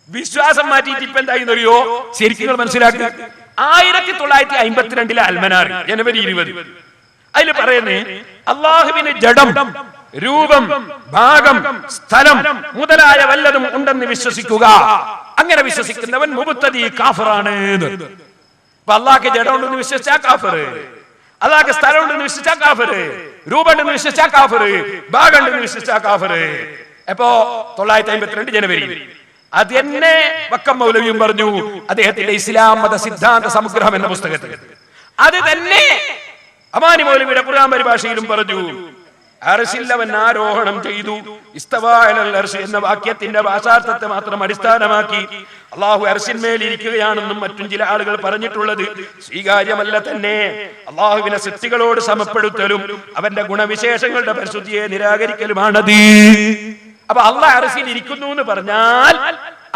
Speaker 2: വിശ്വാസം മാറ്റിയിട്ട് ഇപ്പൊ എന്തായിന്നറിയോ? ശരിക്കും മനസ്സിലാക്കുക. 1952 അൽമനാർ ജനുവരി 20 അതിൽ പറയുന്നേ, അള്ളാഹുവിന് ജഡം, രൂപം, ഭാഗം, സ്ഥലം മുതലായ വല്ലതും ഉണ്ടെന്ന് വിശ്വസിക്കുക. അങ്ങനെ വിശ്വസിക്കുന്നവൻ മുബ്തദി കാഫിറാണ്. അപ്പൊ അള്ളാഹ്ക്ക് ജഡം ഉണ്ടെന്ന് വിശ്വസിച്ചാ കാഫിർ, അള്ളാഹ്ക്ക് സ്ഥലം ഉണ്ടെന്ന് വിശ്വസിച്ചാ കാഫിർ, രൂപം ഉണ്ടെന്ന് വിശ്വസിച്ചാ കാഫിർ, ഭാഗം ഉണ്ടെന്ന് വിശ്വസിച്ചാ കാഫിർ. അപ്പോ 1952 ജനുവരി അത് തന്നെ വക്കം മൗലവിയും പറഞ്ഞു അദ്ദേഹത്തിന്റെ ഇസ്ലാം മത സിദ്ധാന്ത സംഗ്രഹം എന്ന പുസ്തകത്തിൽ. അത് തന്നെ അമാനി മൗലവിയുടെ ഖുർആൻ പരിഭാഷയിലും പറഞ്ഞു. അർശില്ലവൻ ആരോഹണം ചെയ്തു, ഇസ്തവാ അലൽ അർശ് എന്ന വാക്യത്തിന്റെ ഭാഷാർത്ഥത്തെ മാത്രം അടിസ്ഥാനമാക്കി അള്ളാഹു അർശിന്മേൽ ഇരിക്കുകയാണെന്നും മറ്റും ചില ആളുകൾ പറഞ്ഞിട്ടുള്ളത് സ്വീകാര്യമല്ല തന്നെ. അള്ളാഹുവിനെ സൃഷ്ടികളോട് സമപ്പെടുത്തലും അവന്റെ ഗുണവിശേഷങ്ങളുടെ പരിശുദ്ധിയെ നിരാകരിക്കലുമാണത്. അപ്പൊ അള്ളാഹ് അർശിൽ ഇരിക്കുന്നു എന്ന് പറഞ്ഞാൽ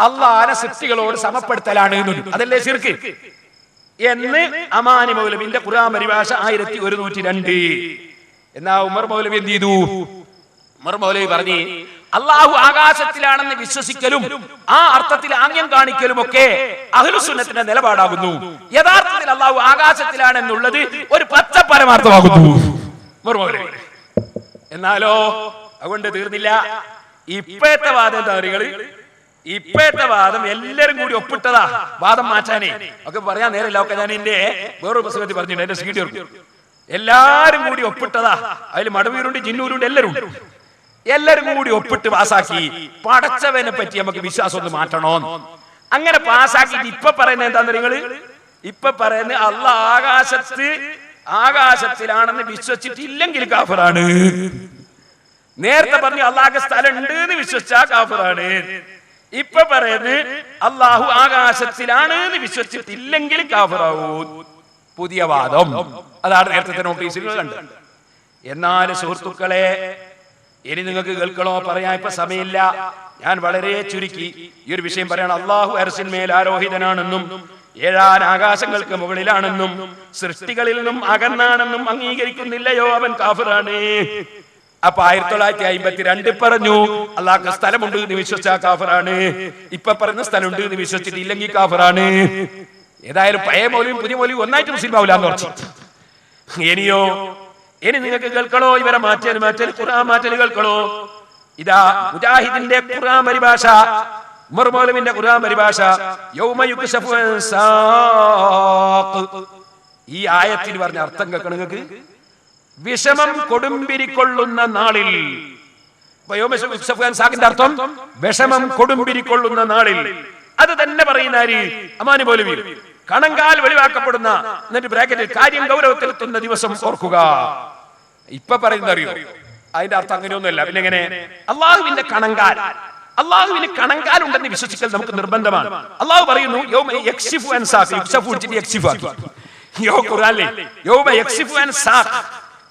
Speaker 2: അള്ളാഹുവിനെ സൃഷ്ടികളോട് സമപ്പെടുത്തലാണ്. അതല്ലേ ശിർക്ക് എന്ന് അമാനി മൗലവിന്റെ ഖുർആൻ പരിഭാഷ 1102. എന്നാ ഉമർ മൗലവി എന്ത് ചെയ്തു? ഉമർ മൗലവി പറഞ്ഞു, അള്ളാഹു ആകാശത്തിലാണെന്ന് വിശ്വസിക്കലും ആ അർത്ഥത്തിൽ ആംഗ്യം കാണിക്കലും ഒക്കെ അഹ്ലുസുന്നത്തിന്റെ നിലപാടാകുന്നു. യഥാർത്ഥത്തിൽ അള്ളാഹു ആകാശത്തിലാണെന്നുള്ളത് ഒരു പച്ച പരമാർത്ഥമാകുന്നു ഉമർ മൗലവി. എന്നാലോ അതുകൊണ്ട് തീർന്നില്ല. ഇപ്പോഴത്തെ വാദധാരികള് ഇപ്പോഴത്തെ വാദം എല്ലാരും കൂടി ഒപ്പിട്ടതാ, വാദം മാറ്റാനേ. ഒക്കെ പറയാൻ നേരമില്ല. ഒക്കെ ഞാൻ എന്റെ വേറൊരു പുസ്തകത്തിൽ പറഞ്ഞിട്ടുണ്ട്, എന്റെ സീഡിയോ എല്ലാരും കൂടി ഒപ്പിട്ടതാ. അതിൽ മടവൂരുണ്ട്, ജിന്നൂരുണ്ട്, എല്ലാരും കൂടി ഒപ്പിട്ട് പാസാക്കി. പടച്ചവനെ പറ്റി നമുക്ക് വിശ്വാസം ഒന്ന് മാറ്റണോ. അങ്ങനെ പാസാക്കിട്ട് ഇപ്പൊ പറയുന്നത് എന്താന്ന് നിങ്ങള്? ഇപ്പൊ പറയുന്നത് അള്ളാഹ് ആകാശത്തിലാണെന്ന് വിശ്വസിച്ചിട്ടില്ലെങ്കിൽ കാഫിറാണ്. നേരത്തെ പറഞ്ഞു അള്ളാഹ് സ്ഥലം ഉണ്ട് എന്ന് വിശ്വസിച്ചാ കാഫിറാണ്. ഇപ്പൊ പറയുന്നത് അള്ളാഹു ആകാശത്തിലാണ് എന്ന് വിശ്വസിച്ചിട്ടില്ലെങ്കിൽ കാഫിറാവും. പുതിയ വാദം. അതാണ് നേരത്തെ നോട്ടീസിൽ കണ്ടത്. എന്നാൽ സുഹൃത്തുക്കളെ, ഇനി നിങ്ങൾക്ക് കേൾക്കണോ? പറയാൻ ഇപ്പൊ സമയമില്ല. ഞാൻ വളരെ ചുരുക്കി ഈ ഒരു വിഷയം പറയണം. അള്ളാഹു അർശിന്മേൽ ആരോഹിതനാണെന്നും 7 ആകാശങ്ങൾക്ക് മുകളിലാണെന്നും സൃഷ്ടികളിൽ നിന്നും അകന്നാണെന്നും അംഗീകരിക്കുന്നില്ലയോ അവൻ കാഫിറാണ്. അപ്പൊ 1952 പറഞ്ഞു അള്ളാഹ്ക്ക് സ്ഥലമുണ്ട് എന്ന് വിശ്വസിച്ചാ കാഫിറാണ്. ഇപ്പൊ പറയുന്ന സ്ഥലമുണ്ട് എന്ന് വിശ്വസിച്ചിട്ടില്ലെങ്കിൽ കാഫിറാണ്. ഏതായാലും പഴയ മൗലവിയും പുതിയ മൗലവിയും ഒന്നായിട്ട് മുസ്ലിം ആവില്ലാന്ന് പറഞ്ഞു. ഇനി നിങ്ങൾക്ക് കേൾക്കണോ? ഇവരെ മാറ്റൽ ഖുർആൻ മാറ്റൽ കേൾക്കണോ? ഇതാ മുജാഹിദിന്റെ ഖുർആൻ പരിഭാഷ, ഉമർ മൗലവിന്റെ ഖുർആൻ പരിഭാഷ. യൗമ യുക്ശഫു അൻ സാഖ്. ഈ ആയത്തിൽ പറഞ്ഞ അർത്ഥം കേൾക്കണം നിങ്ങൾക്ക്. വിഷമം കൊടുമ്പിരിക്കൊള്ളുന്ന നാളിൽ. സാഖിന്റെ അർത്ഥം വിഷമം കൊടുമ്പിരിക്കൊള്ളുന്ന നാളിൽ. അത് തന്നെ പറയുന്ന അമാനി മൗലവി. കണങ്കാൽ വെളിവാക്കപ്പെടുന്ന, എന്നിട്ട് ബ്രാക്കറ്റിൽ കാര്യം ഗൗരവത്തിലെത്തുന്ന ദിവസം ഓർക്കുക. ഇപ്പൊ പറയുന്ന അറിയോ? അതിന്റെ അർത്ഥം അങ്ങനെയൊന്നുമല്ല. പിന്നെ എങ്ങനെ? അള്ളാഹുവിന്റെ കണങ്കാൽ, അള്ളാഹുവിന് കണങ്കാൽ ഉണ്ടെന്ന് വിശ്വസിക്കൽ നമുക്ക് നിർബന്ധമാണ്. അള്ളാഹു പറയുന്നു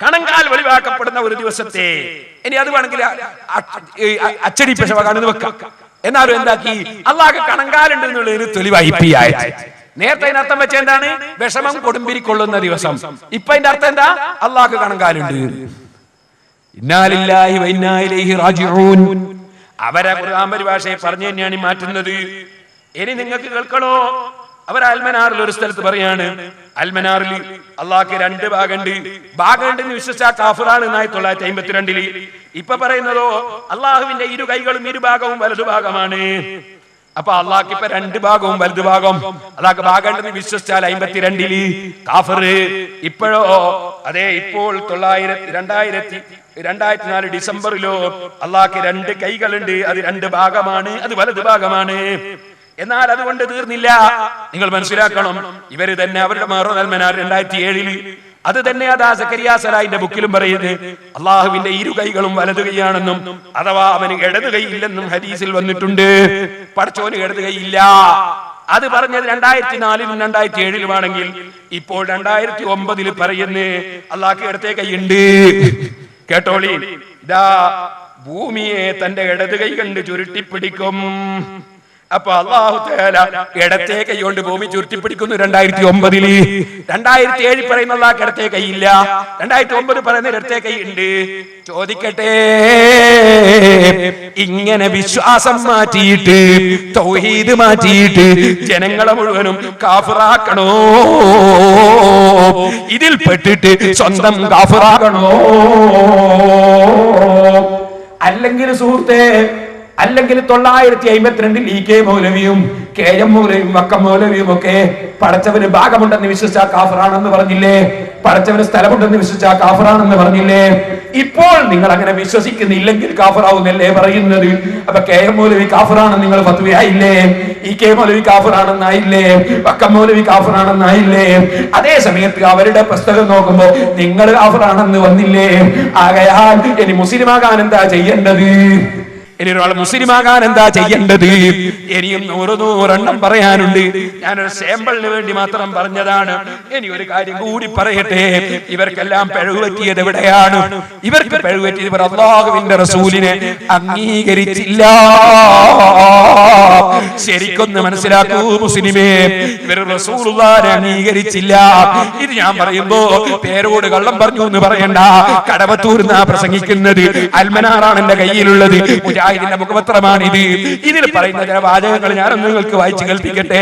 Speaker 2: കണങ്കാൽ വെളിവാക്കപ്പെടുന്ന ഒരു ദിവസത്തെ. ഇനി അത് വേണമെങ്കിൽ അച്ചടി പെശവാണെന്ന് വെക്കാം. എന്നാലും എന്താക്കി? അള്ളാഹ് കണങ്കാലുണ്ട് എന്നുള്ളതിന് തെളിവായി. നേരത്തെ അതിനർത്ഥം വെച്ച എന്താണ്? വിഷമം കൊടുമ്പിരിക്കൊള്ളുന്ന ദിവസം. ഇപ്പൊ അതിന്റെ അർത്ഥം എന്താ? അള്ളാഹ് കണങ്കാലുണ്ട്. ഇന്നാ ലില്ലാഹി വ ഇന്നാ ഇലൈഹി റാജിഊൻ. അവരെ ഖുർആൻ പരിഭാഷയെ പറഞ്ഞു തന്നെയാണ് മാറ്റുന്നത്. ഇനി നിങ്ങൾക്ക് കേൾക്കണോ? അവർ അൽമനാറിൽ ഒരു സ്ഥലത്ത് പറയാണ്, അൽമനാറിൽ അള്ളാഹ്ക്ക് 2 ഭാഗമുണ്ടെന്ന് വിശ്വസിച്ച കാഫിറാണ് 1952. ഇപ്പൊ പറയുന്നതോ അള്ളാഹുവിന്റെ 2 കൈകളും 2 ഭാഗവും വലതുഭാഗമാണ്. അപ്പൊ അള്ളാഹ്ക്ക് ഇപ്പൊ 2 ഭാഗവും വലതുഭാഗം. അള്ളാഹ്ക്ക് ഭാഗമുണ്ടെന്ന് വിശ്വസിച്ചാൽ 52 കാഫിർ. ഇപ്പോഴോ അതെ, ഇപ്പോൾ 2004 ഡിസംബറിലോ അള്ളാഹ്ക്ക് 2 കൈകളുണ്ട്, അത് 2 ഭാഗമാണ്, അത് വലതുഭാഗമാണ്. എന്നാൽ അതുകൊണ്ട് തീർന്നില്ല. നിങ്ങൾ മനസ്സിലാക്കണം, ഇവര് തന്നെ അവരുടെ മറോൽമനാർ 2007 അത് തന്നെ അതാ സക്കരിയ സലാഹിന്റെ ബുക്കിലും പറയുന്നത് അള്ളാഹുവിന്റെ 2 കൈകളും വലതു കൈയാണെന്നും അഥവാ അവന് ഇടതു കൈ ഇല്ലെന്നും ഹദീസിൽ വന്നിട്ടുണ്ട്. പടച്ചോന് ഇടതു കൈ ഇല്ല. അത് പറഞ്ഞത് 2004 2007 ആണെങ്കിൽ ഇപ്പോൾ 2009 പറയുന്നേ അള്ളാഹ്ക്ക് ഇടത്തെ കൈയുണ്ട്. കേട്ടോളി, ഇതാ ഭൂമിയെ തന്റെ ഇടതു കൈ കണ്ട് ചുരുട്ടിപ്പിടിക്കും. അപ്പൊ അല്ലാഹു തആല ഇടത്തെ കൈ കൊണ്ട് ഭൂമി ചുരുട്ടിപ്പിടിക്കുന്നു 2009. 2007 പറയുന്ന അല്ലാഹ് ഇടത്തെ കൈയില്ല, 2009 പറയുന്ന ഇടത്തെ കൈ ഉണ്ട്. ചോദിക്കട്ടെ, ഇങ്ങനെ വിശ്വാസം മാറ്റിയിട്ട് തൗഹീദ് മാറ്റിയിട്ട് ജനങ്ങളെ മുഴുവനും കാഫിറാക്കണോ? ഇതിൽ പെട്ടിട്ട് സ്വന്തം കാഫിറാകണോ? അല്ലെങ്കിൽ സുഹൃത്തേ, അല്ലെങ്കിൽ 952 ഇ കെ മൗലവിയും കെ എം മൗലവിയും വക്കം മൗലവിയും ഒക്കെ പടച്ചവന് ഭാഗമുണ്ടെന്ന് വിശ്വസിച്ചാൽ കാഫിറാണെന്ന് പറഞ്ഞില്ലേ? പടച്ചവന് സ്ഥലമുണ്ടെന്ന് വിശ്വസിച്ചാൽ കാഫിറാണെന്ന് പറഞ്ഞില്ലേ? ഇപ്പോൾ നിങ്ങൾ അങ്ങനെ വിശ്വസിക്കുന്നില്ലെങ്കിൽ കാഫിറാവുന്നല്ലേ പറയുന്നത്? അപ്പൊ കെ എം മൗലവി കാഫിറാണെന്ന് നിങ്ങൾ ഫത്വയായില്ലേ? ഇ കെ മൗലവി കാഫിറാണെന്നായില്ലേ? വക്കം മൗലവി കാഫിറാണെന്നായില്ലേ? അതേ സമയത്ത് അവരുടെ പുസ്തകം നോക്കുമ്പോ നിങ്ങൾ കാഫിറാണെന്ന് വന്നില്ലേ? ആകയാൽ ഇനി മുസ്ലിമാകാൻ എന്താ ചെയ്യേണ്ടത്? ഇനി ഒരാൾ മുസ്ലിമാകാൻ എന്താ ചെയ്യേണ്ടത്? ഇനിയും 100 പറയാനുണ്ട്. ഞാനൊരു സാമ്പിളിന് വേണ്ടി മാത്രം പറഞ്ഞതാണ്. ഇനി ഒരു കാര്യം കൂടി പറയട്ടെ. ഇവർക്കെല്ലാം പിഴവ് പറ്റിയത് എവിടെയാണ്? ഇവർക്ക് പിഴവ് പറ്റിയത് ഇവർ അല്ലാഹുവിന്റെ റസൂലിനെ അംഗീകരിച്ചില്ല. ശരിക്കൊന്ന് മനസ്സിലാക്കൂ മുസ്ലിമേ, ഇവർ റസൂലുള്ളാഹിനെ അംഗീകരിച്ചില്ല. ഇത് ഞാൻ പറയുമ്പോ പേരോട് കള്ളം പറഞ്ഞു എന്ന് പറയണ്ട. കടവത്തൂർന്നാ പ്രസംഗിക്കുന്നത്. അൽമനാറാണ് എന്റെ കയ്യിലുള്ളത്. ഇതിന്റെ മുഖപത്രമാണിത്. ഇതിൽ പറയുന്ന ചില വാചകങ്ങൾ ഞാനൊന്ന് നിങ്ങൾക്ക് വായിച്ചു കേൾപ്പിക്കട്ടെ.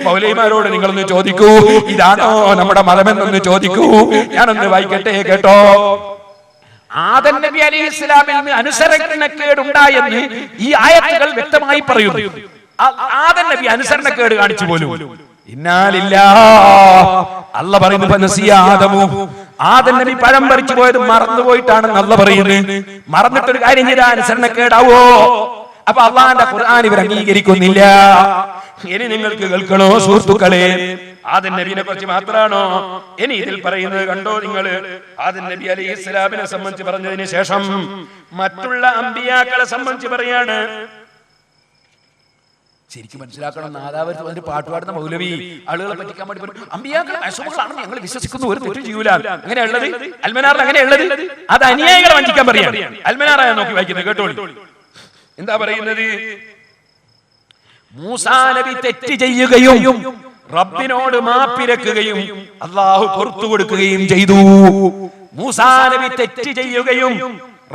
Speaker 2: മൗലവിമാരോട് നിങ്ങളൊന്ന് ചോദിക്കൂ, ഇതാണോ നമ്മുടെ മതമെന്നൊന്ന് ചോദിക്കൂ. ഞാനൊന്ന് വായിക്കട്ടെ, കേട്ടോ. ആദം നബി അലൈഹിസ്സലാമിൽ നിന്ന് അനുസരണക്കേടുണ്ടായെന്ന് ഈ ആയത്തുകൾ വ്യക്തമായി പറയുന്നു. ആദം നബി അനുസരണക്കേട് കാണിച്ചു പോലും. അല്ലാഹ് പറയുന്നു ആദം നബി പഴം പറിച്ചു പോയത് മറന്നുപോയിട്ടാണെന്ന് അല്ലാഹ് പറയുന്നത്. മറന്നിട്ടൊരു കാര്യം ചെയ്താൽ അനുസരണക്കേടാവോ? അപ്പൊ അള്ളാന്റെ ഖുർആൻ ഇവർ അംഗീകരിക്കുന്നില്ല. ഇനി നിങ്ങൾക്ക് കേൾക്കണോ സുഹൃത്തുക്കളെ? ആദം നബിയെ കുറിച്ച് മാത്രമാണോ ഇനി ഇതിൽ പറയുന്നത്? കണ്ടോ നിങ്ങൾ, ആദം നബി അലൈഹി ഇസ്ലാമിനെ സംബന്ധിച്ച് പറഞ്ഞതിന് ശേഷം മറ്റുള്ള അമ്പിയാക്കളെ സംബന്ധിച്ച് പറയാണ്. ശരിക്കും മനസ്സിലാക്കണം, നാദാവര് പാട്ടുപാടുന്ന മൗലവി ആളുകളെ പറ്റിക്കാൻ വേണ്ടി പറയും അമ്പിയാക്കൾ മഅ്സൂമുകളാണെന്ന് ഞങ്ങൾ വിശ്വസിക്കുന്നു, ഒരു തെറ്റ് ചെയ്യൂല. അങ്ങനെയുള്ളത് അൽമനാറിൽ അങ്ങനെയുള്ളത് അത് അനുയായികളെ വഞ്ചിക്കാൻ പറയാണ്. അൽമനാറായ നോക്കി വായിക്കുന്നത് കേട്ടോളി. എന്താ പറയുന്നത്? മൂസാ നബി തെറ്റ് ചെയ്യുകയും റബ്ബിനോട് മാപ്പിരക്കുകയും അല്ലാഹു പുറത്തു കൊടുക്കുകയും ചെയ്തു. മൂസാ നബി തെറ്റ് ചെയ്യുകയും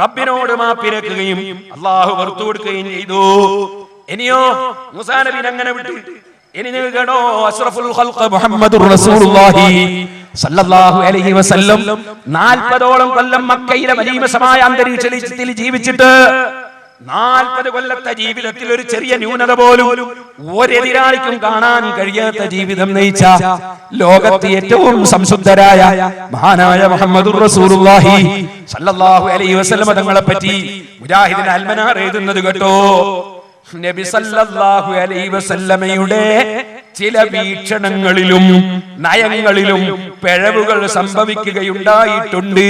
Speaker 2: റബ്ബിനോട് മാപ്പിരക്കുകയും അല്ലാഹു പുറത്തു കൊടുക്കുകയും ചെയ്തു. ഇനിയോ മൂസാ നബി അങ്ങനെ വിട്ടു. ഇനി നിങ്ങൾ കേട്ടോ, അഷ്റഫുൽ ഖൽഖ് മുഹമ്മദുർ റസൂലുള്ളാഹി സല്ലല്ലാഹു അലൈഹി വസല്ലം 40ഓളം കൊല്ലം മക്കയിലെ മലീമസമായ അന്തരീക്ഷത്തിൽ ജീവിച്ചിട്ട് 40 കൊല്ലത്തെ ജീവിതത്തിൽ ഒരു ചെറിയ ന്യൂനത പോലും ഒരെതിരാളിക്കും കാണാൻ കഴിയാത്ത ജീവിതം നയിച്ച ലോകത്തെ ഏറ്റവും സംശുദ്ധരായ മഹാനായ മുഹമ്മദുർ റസൂലുള്ളാഹി സല്ലല്ലാഹു അലൈഹി വസല്ലം തങ്ങളെ പറ്റി മുജാഹിദിൻ അൽമനാർ എഴുതുന്നത് കേട്ടോ. നബി സല്ലല്ലാഹു അലൈഹി വസല്ലമയുടെ ചില വീക്ഷണങ്ങളിലും നയങ്ങളിലും പിഴവുകൾ സംഭവിക്കുകയുണ്ടായിട്ടുണ്ട്.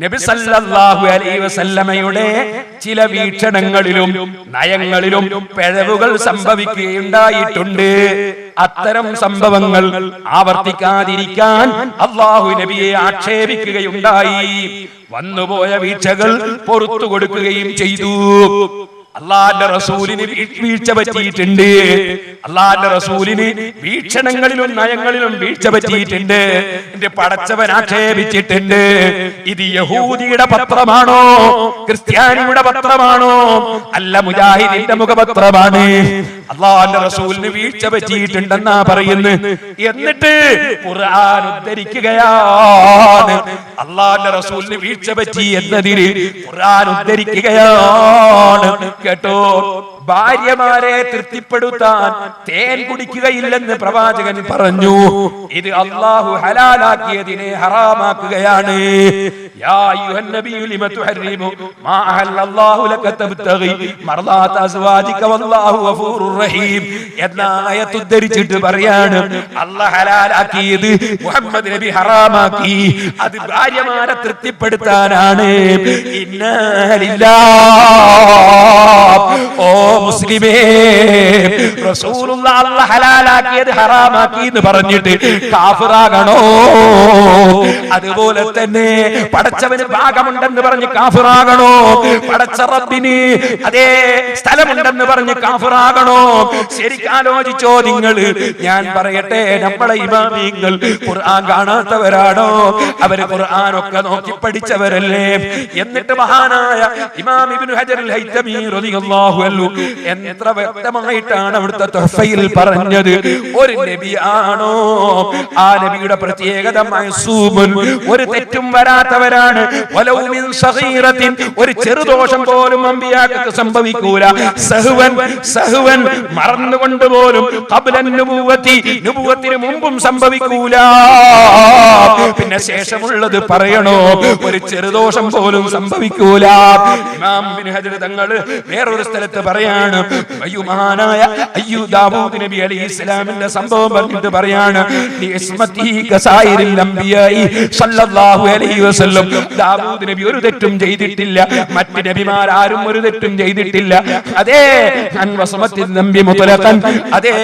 Speaker 2: നബി സല്ലല്ലാഹു അലൈഹി വസല്ലമയുടെ ചില വീക്ഷണങ്ങളിലും നയങ്ങളിലും പിഴവുകൾ സംഭവിക്കുകയുണ്ടായിട്ടുണ്ട്. അത്തരം സംഭവങ്ങൾ ആവർത്തിക്കാതിരിക്കാൻ അല്ലാഹു നബിയെ ആക്ഷേപിക്കുകയുണ്ടായി. വന്നുപോയ വീഴ്ചകൾ പുറത്തു കൊടുക്കുകയും ചെയ്തു. അള്ളാന്റെ റസൂലിന് വീഴ്ച പറ്റിയിട്ടുണ്ട്. അള്ളാന്റെ റസൂലിന് വീക്ഷണങ്ങളിലും നയങ്ങളിലും വീഴ്ച പറ്റിയിട്ടുണ്ട്. എന്റെ പടച്ചവൻ ആക്ഷേപിച്ചിട്ടുണ്ട്. ഇത് യഹൂദിയുടെ പത്രമാണോ ക്രിസ്ത്യാനിയുടെ പത്രമാണോ? അല്ല, മുജാഹിദിന്റെ മുഖപത്രമാണ്. അള്ളാന്റെ റസൂലിന് വീഴ്ച പറ്റിയിട്ടുണ്ടെന്നാ പറയുന്നത്. എന്നിട്ട് ഖുർആൻ ഉദ്ധരിക്കുകയാണ്. അള്ളാന്റെ റസൂലിന് വീഴ്ച പറ്റി എന്നതിന് ഖുർആൻ ഉദ്ധരിക്കുകയാണ്. കേട്ടോ, ഭാര്യമാരെ തൃപ്തിപ്പെടുത്താൻ തേൻ കുടിക്കുകയില്ലെന്ന് പ്രവാചകൻ പറഞ്ഞു. ഇത് അല്ലാഹു ഹലാലാക്കിയതിനെ ഹറാമാക്കുകയാണ്. യാ അയ്യുഹൻ നബിയു ലിമ തുഹർരിമു മാ അഹല്ലല്ലാഹു ലക തബ്തഗി മർദാത അസ്വാജിക വല്ലാഹു ഗഫൂറുർ റഹീം എന്ന ആയത്ത് ഉദ്ധരിച്ചിട്ട് പറയാണ്, അല്ലാഹു ഹലാലാക്കിയത് മുഹമ്മദ് നബി ഹറാമാക്കി. അത് ഭാര്യമാരെ തൃപ്തിപ്പെടുത്താനാണ്. ഇന്നാ ലില്ലാഹ്. ഓ മുസ്ലിമേ, റസൂലുള്ളാഹി അല്ലാഹു ഹലാലാക്കിയത് ഹറാമാക്കി എന്ന് പറഞ്ഞിട്ട് കാഫിറാകണോ? അതുപോലെ തന്നെ പടച്ചവന് ഭാഗമുണ്ടെന്ന് പറഞ്ഞ് കാഫിറാകണോ? പടച്ച റബ്ബിന് അതേ സ്ഥലമുണ്ടെന്ന് പറഞ്ഞ് കാഫിറാകണോ? ശരിക്കും ആലോചിച്ചോ നിങ്ങൾ. ഞാൻ പറയട്ടെ, നമ്മളെ ഇമാമിങ്ങൾ ഖുർആൻ കാണാത്തവരാണോ? അവര് ഖുർആനൊക്കെ നോക്കി പഠിച്ചവരല്ലേ? എന്നിട്ട് മഹാനായ ഇമാം ഇബ്നു ഹജറുൽ ഹൈതമി റളിയല്ലാഹു അൻഹു എത്ര വ്യക്തമായിട്ടാണ് അവിടുത്തെ തുഹഫയിൽ പറഞ്ഞത്. ഒരു നബിയാണോ, ആ നബിയുടെ പ്രത്യേകത മഅ്സൂമുൻ, ഒരു തെറ്റും വരാത്തവരാണ്. വലൗ മിൻ സഗീറത്തിൻ, ഒരു ചെറുദോഷം പോലും അമ്പിയാക്കൾക്ക് സംഭവിക്കൂല. സഹ്വൻ മറന്നുകൊണ്ട് പോലും ഖബ്ലൻ നുബുവത്തി, നുബുവത്തിന് മുമ്പും സംഭവിക്കൂല. പിന്നെ ശേഷമുള്ളത് പറയണോ? ഒരു ചെറുദോഷം പോലും സംഭവിക്കൂല. ഇമാം ഇബ്നു ഹജർ തങ്ങൾ വേറൊരു സ്ഥലത്ത് പറയാണ്, മഹാനായ അയ്യൂബ് ദാവൂദ് നബി അലൈഹിസ്സലാമിന്റെ സംഭവം പറഞ്ഞിട്ട് പറയാണ്, സല്ലല്ലാഹു അലൈഹി വസല്ലം ദാവൂദ് നബി ഒരു തെറ്റും ചെയ്തിട്ടില്ല. മറ്റ് നബിമാരും ഒരു തെറ്റും ചെയ്തിട്ടില്ല. അതേ നബി മുതലഖൻ, അതേ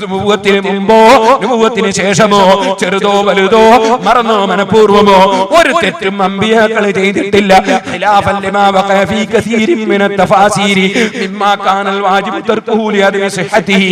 Speaker 2: നുബുവത്തിന് മുമ്പോ നുബുവത്തിന് ശേഷമോ ചെറുതോ വലുതോ മറന്നോ മനഃപൂർവമോ ഒരു തെറ്റും അമ്പിയാക്കൾ ചെയ്തിട്ടില്ല. ഖിലാഫൻ ലിമാ വഖഅ ഫീ കസീരിൻ മിന തഫാസീരി മിമ്മാ കാന അൽ വാജിബു തർക്കുഹു ലിഅദമി സിഹ്ഹതിഹി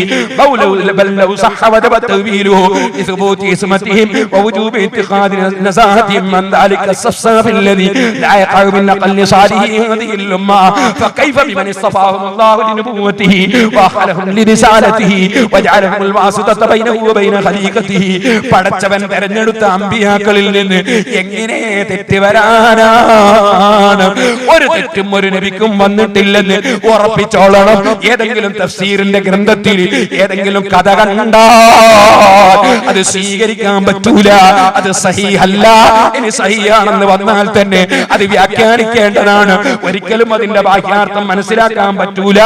Speaker 2: ബൽ ലൗ സഹഹ വജബ തഅവീലുഹു ലിസുബൂതി ഇസ്മതിഹിം വവുജൂബി ഇത്തിഖാദി നസാഹതിഹിം മൻ ദാലിക الصفصف الذي لا يقع من نقل صالح هذه الأمة فكيف بمن اصطفاهم الله لنبوته وأخلهم لرسالته وجعلهم الواسطة بينه وبين خليقته. പടച്ചവൻ തെരഞ്ഞെടുത്ത അമ്പിയാക്കളിൽ നിന്ന് എങ്ങനെ തെറ്റ് വരാനാണ്? ഒരു തെറ്റും ഒരു നബിക്കും വന്നിട്ടില്ലെന്ന് ഉറപ്പിച്ചോളണം. ഏതെങ്കിലും തഫ്സീറിന്റെ ഗ്രന്ഥത്തിൽ ഏതെങ്കിലും കഥ കണ്ടാൽ അത് സ്വീകരിക്കാൻ പറ്റൂല, അത് സഹീഹല്ല. ഇനി സഹീഹാണെന്ന് വന്നാൽ തന്നെ അത് വ്യാഖ്യാനിക്കേണ്ടതാണ്. ഒരിക്കലും അതിന്റെ ബാഹ്യാർത്ഥം മനസ്സിലാക്കാൻ പറ്റൂല.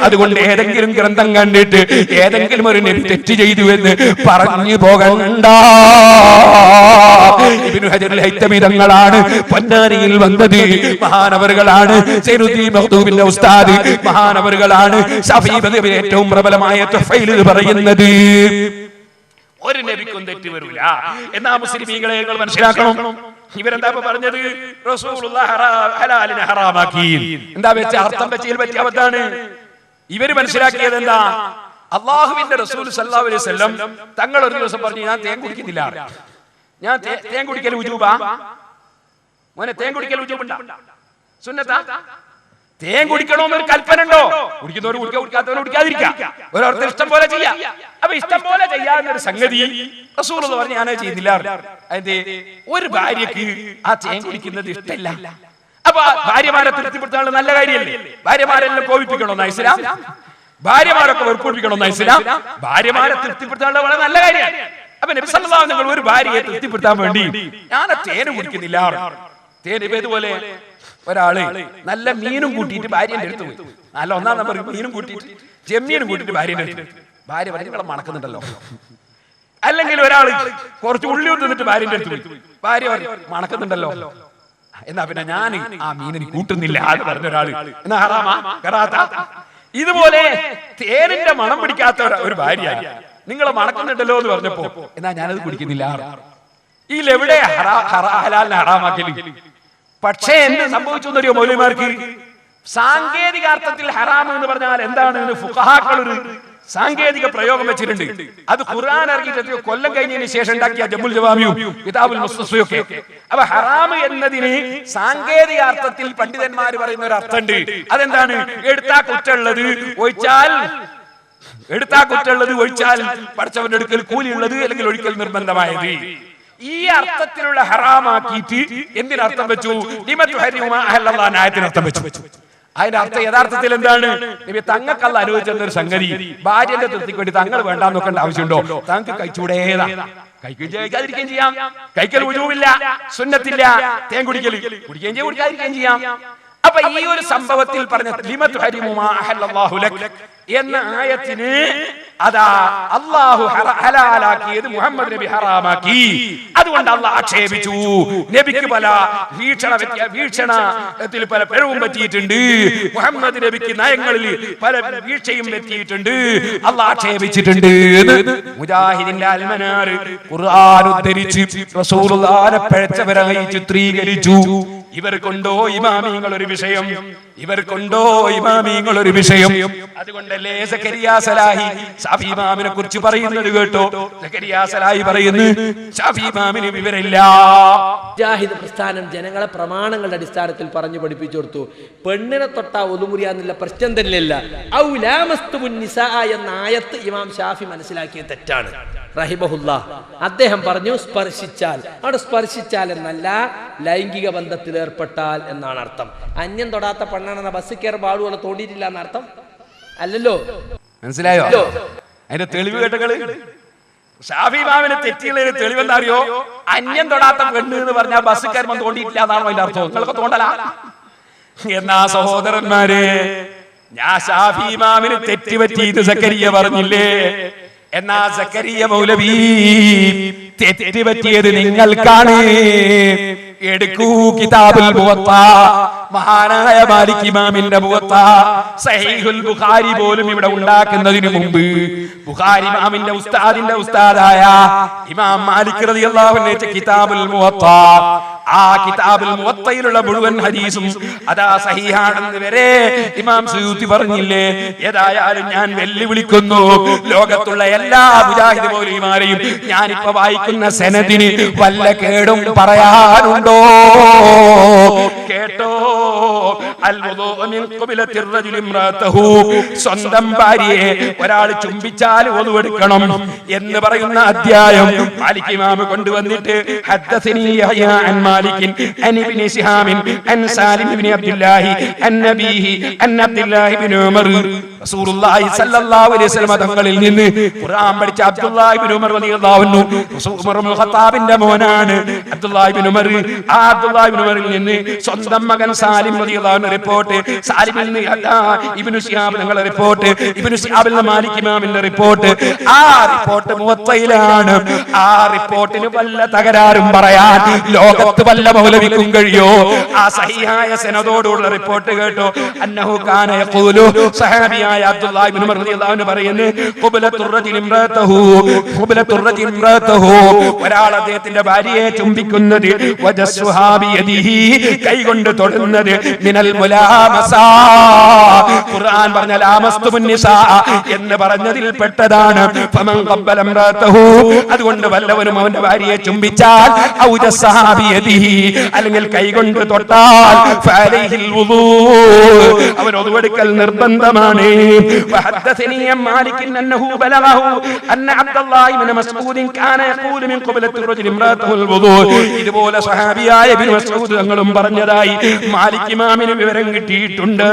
Speaker 2: അതുകൊണ്ട് ഏതെങ്കിലും ഗ്രന്ഥം കണ്ടിട്ട് ഏതെങ്കിലും ഒരു നബി തെറ്റ് ചെയ്തു എന്ന് പറഞ്ഞു പോകണ്ട. ഇബ്നു ഹജറുൽ ഹൈതമി തങ്ങളാണ് പൊന്നാനിയിൽ വന്നത്, മഹാനവറുകളാണ്. സൈനുദ്ദീൻ മഖ്ദൂമിന്റെ ഉസ്താദ് മഹാനവറുകളാണ്. ശഫീഈ മദ്ഹബിലെ ഏറ്റവും പ്രബലമായ തുഹ്ഫയിൽ പറയുന്നത് ഒരു നബിക്കും തെറ്റ് വരില്ല. എന്നാ മുസ്ലിമീങ്ങളെ നിങ്ങൾ മനസ്സിലാക്കണം. ഇവരെന്താ പറഞ്ഞത്? റസൂലുള്ളാഹി ഹലാലിനെ ഹറാമാക്കി. എന്താ വെച്ച അർത്ഥം വെച്ചതിൽ പറ്റിയ അബദ്ധാണ്. ഇവര് മനസ്സിലാക്കിയത് എന്താ? അള്ളാഹുവിന്റെ റസൂൽ സല്ലല്ലാഹു അലൈഹി വസല്ലം തങ്ങൾ ഒരു ദിവസം പറഞ്ഞു, ഞാൻ തേൻ കുടിക്കുന്നില്ല. ഞാൻ തേൻ കുടിക്കൽ ഉജൂബാ? മോനെ, തേൻ കുടിക്കൽ ഉജൂബുണ്ടാ? സുന്നത്താ? തേൻ കുടിക്കണമെന്നൊരു കൽപ്പന ഉണ്ടോ? കുടിക്കുന്നവർ കുടിക്കുക, കുടിക്കാത്തവർ കുടിക്കാതിരിക്കാം. ഓരോരുത്തർ ഇഷ്ടം പോലെ ചെയ്യാം. അപ്പൊ ഇഷ്ടം പോലെ ചെയ്യാവുന്നൊരു സംഗതി റസൂലുള്ളാഹി പറഞ്ഞു, ഞാനത് ചെയ്യുന്നില്ല. അതെ, ഒരു ഭാര്യക്ക് ആ തേൻ കുടിക്കുന്നത് ഇഷ്ടമല്ല. അപ്പൊ ഭാര്യമാരെ തൃപ്തിപ്പെടുത്താനുള്ള നല്ല കാര്യമല്ലേ? ഭാര്യമാരെല്ലാം കോപിപ്പിക്കണമെന്നാ ഇസ്ലാം? ഭാര്യമാരൊക്കെ വെറുപ്പിക്കണമെന്നാ ഇസ്ലാം? ഭാര്യമാരെ തൃപ്തിപ്പെടുത്താനുള്ള വളരെ നല്ല കാര്യമാണ്. അപ്പൊ നബി സല്ലല്ലാഹു അലൈഹി വസല്ലം ഒരു ഭാര്യയെ തൃപ്തിപ്പെടുത്താൻ വേണ്ടി ഞാൻ തേൻ കുടിക്കുന്നില്ല. തേൻ ഇതുപോലെ ഒരാള് നല്ല മീനും കൂട്ടിയിട്ട് ഭാര്യന്റെ അടുത്ത് പോയി. നല്ല ഒന്നാം നമ്പർ മീനും കൂട്ടിയിട്ട് ചെമ്മീനും കൂട്ടിയിട്ട് ഭാര്യന്റെ അടുത്ത്. ഭാര്യ പറഞ്ഞു, ഇവിടെ മണക്കുന്നുണ്ടല്ലോ. അല്ലെങ്കിൽ ഒരാള് കുറച്ച് ഉള്ളി തിന്നിട്ട് ഭാര്യന്റെ അടുത്ത് പോയി. ഭാര്യ മണക്കുന്നുണ്ടല്ലോ. എന്നാ പിന്നെ ഞാൻ ആ മീനിന് കൂട്ടുന്നില്ല എന്ന് പറഞ്ഞ ഒരാള്. എന്നാ ഹറാമാ കറാത്ത? ഇതുപോലെ തേനിന്റെ മണം പിടിക്കാത്ത ഒരു ഭാര്യ നിങ്ങൾ മണക്കുന്നുണ്ടല്ലോ എന്ന് പറഞ്ഞപ്പോ എന്നാ ഞാനത് കുടിക്കുന്നില്ല. ഇതിലെവിടെ ഹലാലിനെ ഹറാമാക്കല്? പക്ഷേ എന്ത് സംഭവിച്ചു എന്നറിയോ മൗലവിമാർക്ക്? സാങ്കേതികാർത്ഥത്തിൽ ഹറാം എന്ന് പറഞ്ഞാൽ എന്താണ് എന്ന് ഫുഖഹാക്കൾ ഒരു സാങ്കേതിക പ്രയോഗം വെച്ചിട്ടുണ്ട്. അത് ഖുർആൻ ഇറങ്ങിയിട്ട് കൊല്ലം കഴിഞ്ഞതിന് ശേഷം ഉണ്ടാക്കിയ ജമുൽ ജവാമിയും കിതാബുൽ മുസ്തസ്ഫയൊക്കെ. അപ്പൊ ഹറാം എന്നതിന് സാങ്കേതികാർത്ഥത്തിൽ പണ്ഡിതന്മാർ പറയുന്ന ഒരു അർത്ഥമുണ്ട്. അതെന്താണ്? എടുത്താ കുറ്റുള്ളത് ഒഴിച്ചാൽ പഠിച്ചവന്റെ അടുക്കൽ കൂലിയുള്ളത്, അല്ലെങ്കിൽ ഒഴിക്കൽ നിർബന്ധമായത്. ഈ അർത്ഥത്തിലുള്ള ഹറാമാക്കിയിട്ട് എന്തിനർത്ഥം വെച്ചു? ആയത്തിനർത്ഥം വെച്ചു. അതിന്റെ അർത്ഥം യഥാർത്ഥത്തിൽ എന്താണ്? തങ്ങൾക്കല്ല അനുഭവിച്ചെന്ന ഒരു സംഗതി ഭാര്യന്റെ തൃപ്തിക്ക് വേണ്ടി തങ്ങൾ വേണ്ടാന്ന് നോക്കേണ്ട ആവശ്യമുണ്ടോ? തങ്ങൾക്ക് കഴിച്ചൂടേതാ. കഴിക്കാതിരിക്കുകയും ചെയ്യാം. കഴിക്കൽ ഉജൂബില്ല, സുന്നത്തില്ല. തേൻ കുടിക്കുകയും ചെയ്യാം, കുടിക്കാതിരിക്കുകയും ചെയ്യാം. അപ്പൊ ഈ ഒരു സംഭവത്തിൽ പറഞ്ഞ എന്ന ആയത്തിന് അതാ അല്ലാഹു ഹലാലാക്കിയത് മുഹമ്മദ് നബി ഹറാമാക്കി. അതുകൊണ്ട് അല്ലാഹ് ആക്ഷേപിച്ചു. നബിക്ക് പല വീക്ഷണത്തിൽ പല പിഴവും പറ്റിയിട്ടുണ്ട്. മുഹമ്മദ് നബിക്ക് നയങ്ങളിൽ പല വീഴ്ചയും പറ്റിയിട്ടുണ്ട്. അല്ലാഹ് ആക്ഷേപിച്ചിട്ടുണ്ട്. മുജാഹിദിന്റെ അൽമനാർ ഖുർആൻ ഉദ്ധരിച്ച് റസൂലുള്ളാഹിനെ പിഴച്ചവരായി ചിത്രീകരിച്ചു. ഇവർക്കുണ്ടോ ഇമാമിങ്ങൾ ഒരു വിഷയം? അതുകൊണ്ടല്ലേ സക്കരിയാ സലാഹി ശാഫി ഇമാമിനെ കുറിച്ച് പറയുന്നത് കേട്ടോ. സക്കരിയാ സലാഹി പറയുന്നു, ശാഫി ഇമാമിന് വിവരമില്ല.
Speaker 1: മുജാഹിദ് പ്രസ്ഥാനം ജനങ്ങളെ പ്രമാണങ്ങളുടെ അടിസ്ഥാനത്തിൽ പറഞ്ഞു പഠിപ്പിച്ചു കൊടുത്തു. പെണ്ണിനെ തൊട്ടാ ഒതുമുറിയാന്നുള്ള പ്രശ്നം തന്നെയല്ല. ഔ ലാമസ്തുമുൻ നിസാ എന്ന ആയത്ത് ഇമാം ഷാഫി മനസ്സിലാക്കിയ തെറ്റാണ് റഹിമഹുല്ലാ. അദ്ദേഹം പറഞ്ഞു സ്പർശിച്ചാൽ. അവിടെ സ്പർശിച്ചാൽ എന്നല്ല, ലൈംഗിക ബന്ധത്തിൽ ഏർപ്പെട്ടാൽ എന്നാണ് അർത്ഥം. അന്യം തൊടാത്ത പെണ്ണാണെന്ന ബസ് കയറി പാടുപോലെ തോണ്ടിയിട്ടില്ല എന്നർത്ഥം അല്ലല്ലോ.
Speaker 2: മനസ്സിലായോ? അതിന്റെ തെളിവ് കേട്ടകള് ഷാഫി ഇമാമിനെ തെറ്റിയുള്ള തെളിവെന്താ അറിയോ? അന്യം തൊടാത്ത പെണ്ണ് എന്ന് പറഞ്ഞാൽ ബസ് കയറുമ്പോൾ തോണ്ടിയിട്ടില്ല എന്നാണോ അതിന്റെ അർത്ഥം? നിങ്ങളൊക്കെ തോണ്ടല. എന്നാ സഹോദരന്മാരെ, ഞാൻ ഷാഫി ഇമാമിന് തെറ്റുപറ്റിയത് സക്കരിയ പറഞ്ഞില്ലേ? എന്നാ സക്കരിയ മൗലവി തെറ്റുപറ്റിയത് നിങ്ങൾക്കാണ്. എടുക്കൂ കിതാബുൽ മുവത്ത, മഹാനായ മാലിക് ഇമാമിന്റെ മുവത്ത. സഹീഹുൽ ബുഖാരി പോലും ഇവിടെ ഉണ്ടാക്കുന്നതിന് മുമ്പ് ബുഖാരി ഇമാമിന്റെ ഉസ്താദിന്റെ ഉസ്താദായ ഇമാം മാലിക് റളിയല്ലാഹു അൻഹു കിതാബുൽ മുവത്ത, ആ കിതാബുൽ മുവത്തയിലുള്ള മുഴുവൻ ഹദീസും അതാ സഹീഹാണെന്ന് വരെ ഇമാം സുയൂത്തി പറഞ്ഞില്ലേ? ഏതായാലും ഞാൻ വെല്ലുവിളിക്കുന്നു, ലോകത്തുള്ള എല്ലാ മുജാഹിദ് മൗലവിമാരെയും ഞാനിപ്പോ വായിക്കുന്ന സനദിന് വല്ല കേടും പറയാനുണ്ടോ? കേട്ടോ, അൽ വുദൂഉ മിൻ ഖിബ്ലത്തിർ റജുലി ഇംറഅതഹു, സ്വന്തം ഭാര്യയെ ഒരാൾ ചുംബിച്ചാൽ വുദൂ എടുക്കണം എന്ന് പറയുന്ന അധ്യായം മാലിക് ഇമാം കൊണ്ടുവന്നിട്ട് ഹദ്ദസനി യഹ്യ അൻ മാലിക് അൻ ഇബ്നു ശിഹാബ് അൻ സാലിം ഇബ്നു അബ്ദുല്ലാഹി അൻ നബീഹി അൻ അബ്ദുല്ലാഹി ഇബ്നു ഉമർ റസൂലുള്ളാഹി സ്വല്ലല്ലാഹു അലൈഹി വസല്ലം തങ്ങളിൽ നിന്ന് ഖുർആൻ പഠിച്ച അബ്ദുല്ലാഹി ഇബ്നു ഉമർ റളിയല്ലാഹു അൻഹു, ഉമർ ഇബ്നു ഖത്താബിന്റെ മോനാണ് അബ്ദുല്ലാഹി ഇബ്നു ഉമർ. ആ അബ്ദുല്ലാഹി ഇബ്നു ഉമറിൽ നിന്ന് സ്വന്തം മകൻ സാലിം റളിയല്ലാഹു അൻഹു റിപ്പോർട്ട്, സാലിമിൽ നിന്ന് ഇബ്നു ശിഹാബ് തങ്ങളുടെ റിപ്പോർട്ട്, ഇബ്നു ശിഹാബിൽ നിന്ന് മാലിക് ഇമാമിന്റെ റിപ്പോർട്ട്. ആ റിപ്പോർട്ട് മുവത്തയിലാണ്. ആ റിപ്പോർട്ടിന് വല്ല തകരാറും പറയാൻ ലോകത്ത് വല്ല മൗലവിക്കും കഴിയോ? ആ സഹിഹായ സനദോടുള്ള റിപ്പോർട്ട് കേട്ടോ. അന്നഹു കാന യഖൂലു, സഹാബിയായ അബ്ദുല്ലാഹി ഇബ്നു ഉമർ റളിയല്ലാഹു അൻഹു പറയുന്നു, ഖുബ്ലത്തുർ റജുലി ഇംറഅതഹു, ഖുബ്ലത്തുർ റജുലി ഇംറഅതഹു, ഒരാൾ അദ്ദേഹത്തിന്റെ ഭാര്യയെ ചുംബിക്കുന്നത്, വജസ്സുഹാ ബിയദിഹി, കൈകൊണ്ട് തൊടുന്നത്, മിനൽ മുലാമസ, ഖുർആൻ പറഞ്ഞ ലാമസ്തുമുൻ നിസാ എന്ന് പറഞ്ഞതിൽ പെട്ടതാണ്. ഫമൻ ഖബ്ബല ഇംറഅതഹു, അതുകൊണ്ട് വല്ലവനും അവന്റെ ഭാര്യയെ ചുംബിച്ചാൽ, ഔ ജസ്സഹാ ബിയദിഹി, അല്ലെങ്കിൽ കൈകൊണ്ട് തൊട്ടാൽ, ഫഅലൈഹിൽ വുദൂ, അവൻ വുദൂ എടുക്കൽ നിർബന്ധമാണ്. വഹദ്ദസനി മാലിക് അന്നഹു ബലഗഹു അന്ന അബ്ദുല്ലാഹി ഇബ്നു മസ്ഊദ് കാന യഖൂലു മിൻ ഖബ്ലത്തി റജുലി ഇംറഅതഹുൽ വുദൂ, ഇതുപോലെ സഹാബിയായ ഇബ്നു മസ്ഊദ് തങ്ങളും പറഞ്ഞതായി മാലിക് ഇമാമിന് വിവരം കിട്ടിയിട്ടുണ്ട്.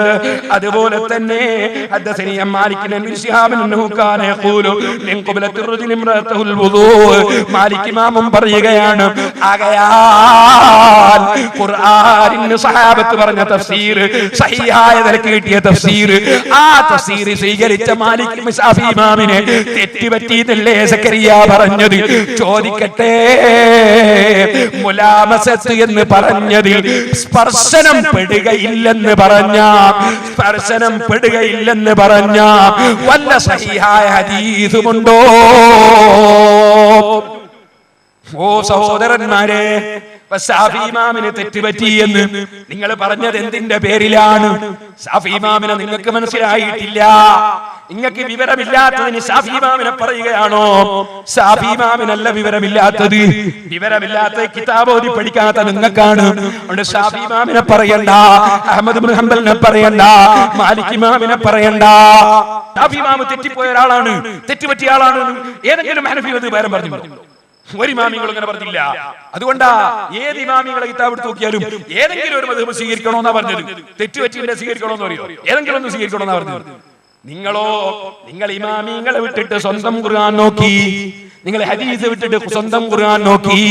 Speaker 2: അതുപോലെ തന്നെ ഹദ്ദസനി മാലിക് ഇബ്നു ശിഹാബ് അന്നഹു കാന യഖൂലു മിൻ ഖബ്ലത്തി റജുലി ഇംറഅതഹുൽ വുദൂ, മാലിക് ഇമാമും പറയുകയാണ്. ആകയാൽ ഖുർആനിന് സഹാബത്ത് പറഞ്ഞ തഫ്സീർ, സഹിഹായ നിലയ്ക്ക് കിട്ടിയ തഫ്സീർ, ആ തഫ്സീർ സ്വീകരിച്ച മാലിക് ശാഫി ഇമാമിനെ തെറ്റുപറ്റിയിട്ടല്ലേ സക്കരിയ പറഞ്ഞത്? ചോദിക്കട്ടെ, മുലാമസത്ത് എന്ന് പറഞ്ഞതിൽ സ്പർശനം പെടുകയില്ലെന്ന് പറഞ്ഞ, സ്പർശനം പെടുകയില്ലെന്ന് പറഞ്ഞ വല്ല സഹിഹായ ഹദീസുമുണ്ടോ? ഓ സഹോദരന്മാരെ, ശാഫി ഇമാമിന് തെറ്റുപറ്റി എന്ന് നിങ്ങൾ പറഞ്ഞത് എന്തിന്റെ പേരിലാണ്? ശാഫി ഇമാമിനെ നിങ്ങൾക്ക് മനസ്സിലായിട്ടില്ല, നിങ്ങൾക്ക് വിവരമില്ലാത്തതിന് ശാഫി ഇമാമിനെ പറയുകയാണോ? ശാഫി ഇമാമിനല്ല വിവരമില്ലാത്തത്, വിവരമില്ലാത്ത കിതാബ് ഓതി പഠിക്കാത്ത നിങ്ങൾക്കാണ്. അതുകൊണ്ട് ശാഫി ഇമാമിനെ പറയണ്ട, അഹ്മദ് ഇബ്നു ഹംബലിനെ പറയണ്ട, മാലിക് ഇമാമിനെ പറയണ്ട. ശാഫി ഇമാം തെറ്റിപ്പോയ ഒരാളാണ്, തെറ്റുപറ്റിയ ആളാണ് ഏതെങ്കിലും ഹനഫി വേറെ പറഞ്ഞു? ഒരു ഇമാമികൾ അങ്ങനെ പറഞ്ഞില്ല. അതുകൊണ്ടാ ഏത് ഇമാമികളെ കിതാബ് എടുത്ത് നോക്കിയാലും ഏതെങ്കിലും ഒരു മദ്ഹബ് സ്വീകരിക്കണമെന്നാ പറഞ്ഞത്. തെറ്റുപറ്റിയെ സ്വീകരിക്കണമെന്ന് പറയോ? ഏതെങ്കിലും ഒന്ന് സ്വീകരിക്കണമെന്നാ പറഞ്ഞത്. നിങ്ങളോ, നിങ്ങൾ ഇമാമിങ്ങളെ വിട്ടിട്ട് സ്വന്തം ഖുർആൻ നോക്കി, നിങ്ങൾ ഹദീസ് വിട്ടിട്ട് സ്വന്തം ഖുർആൻ നോക്കി,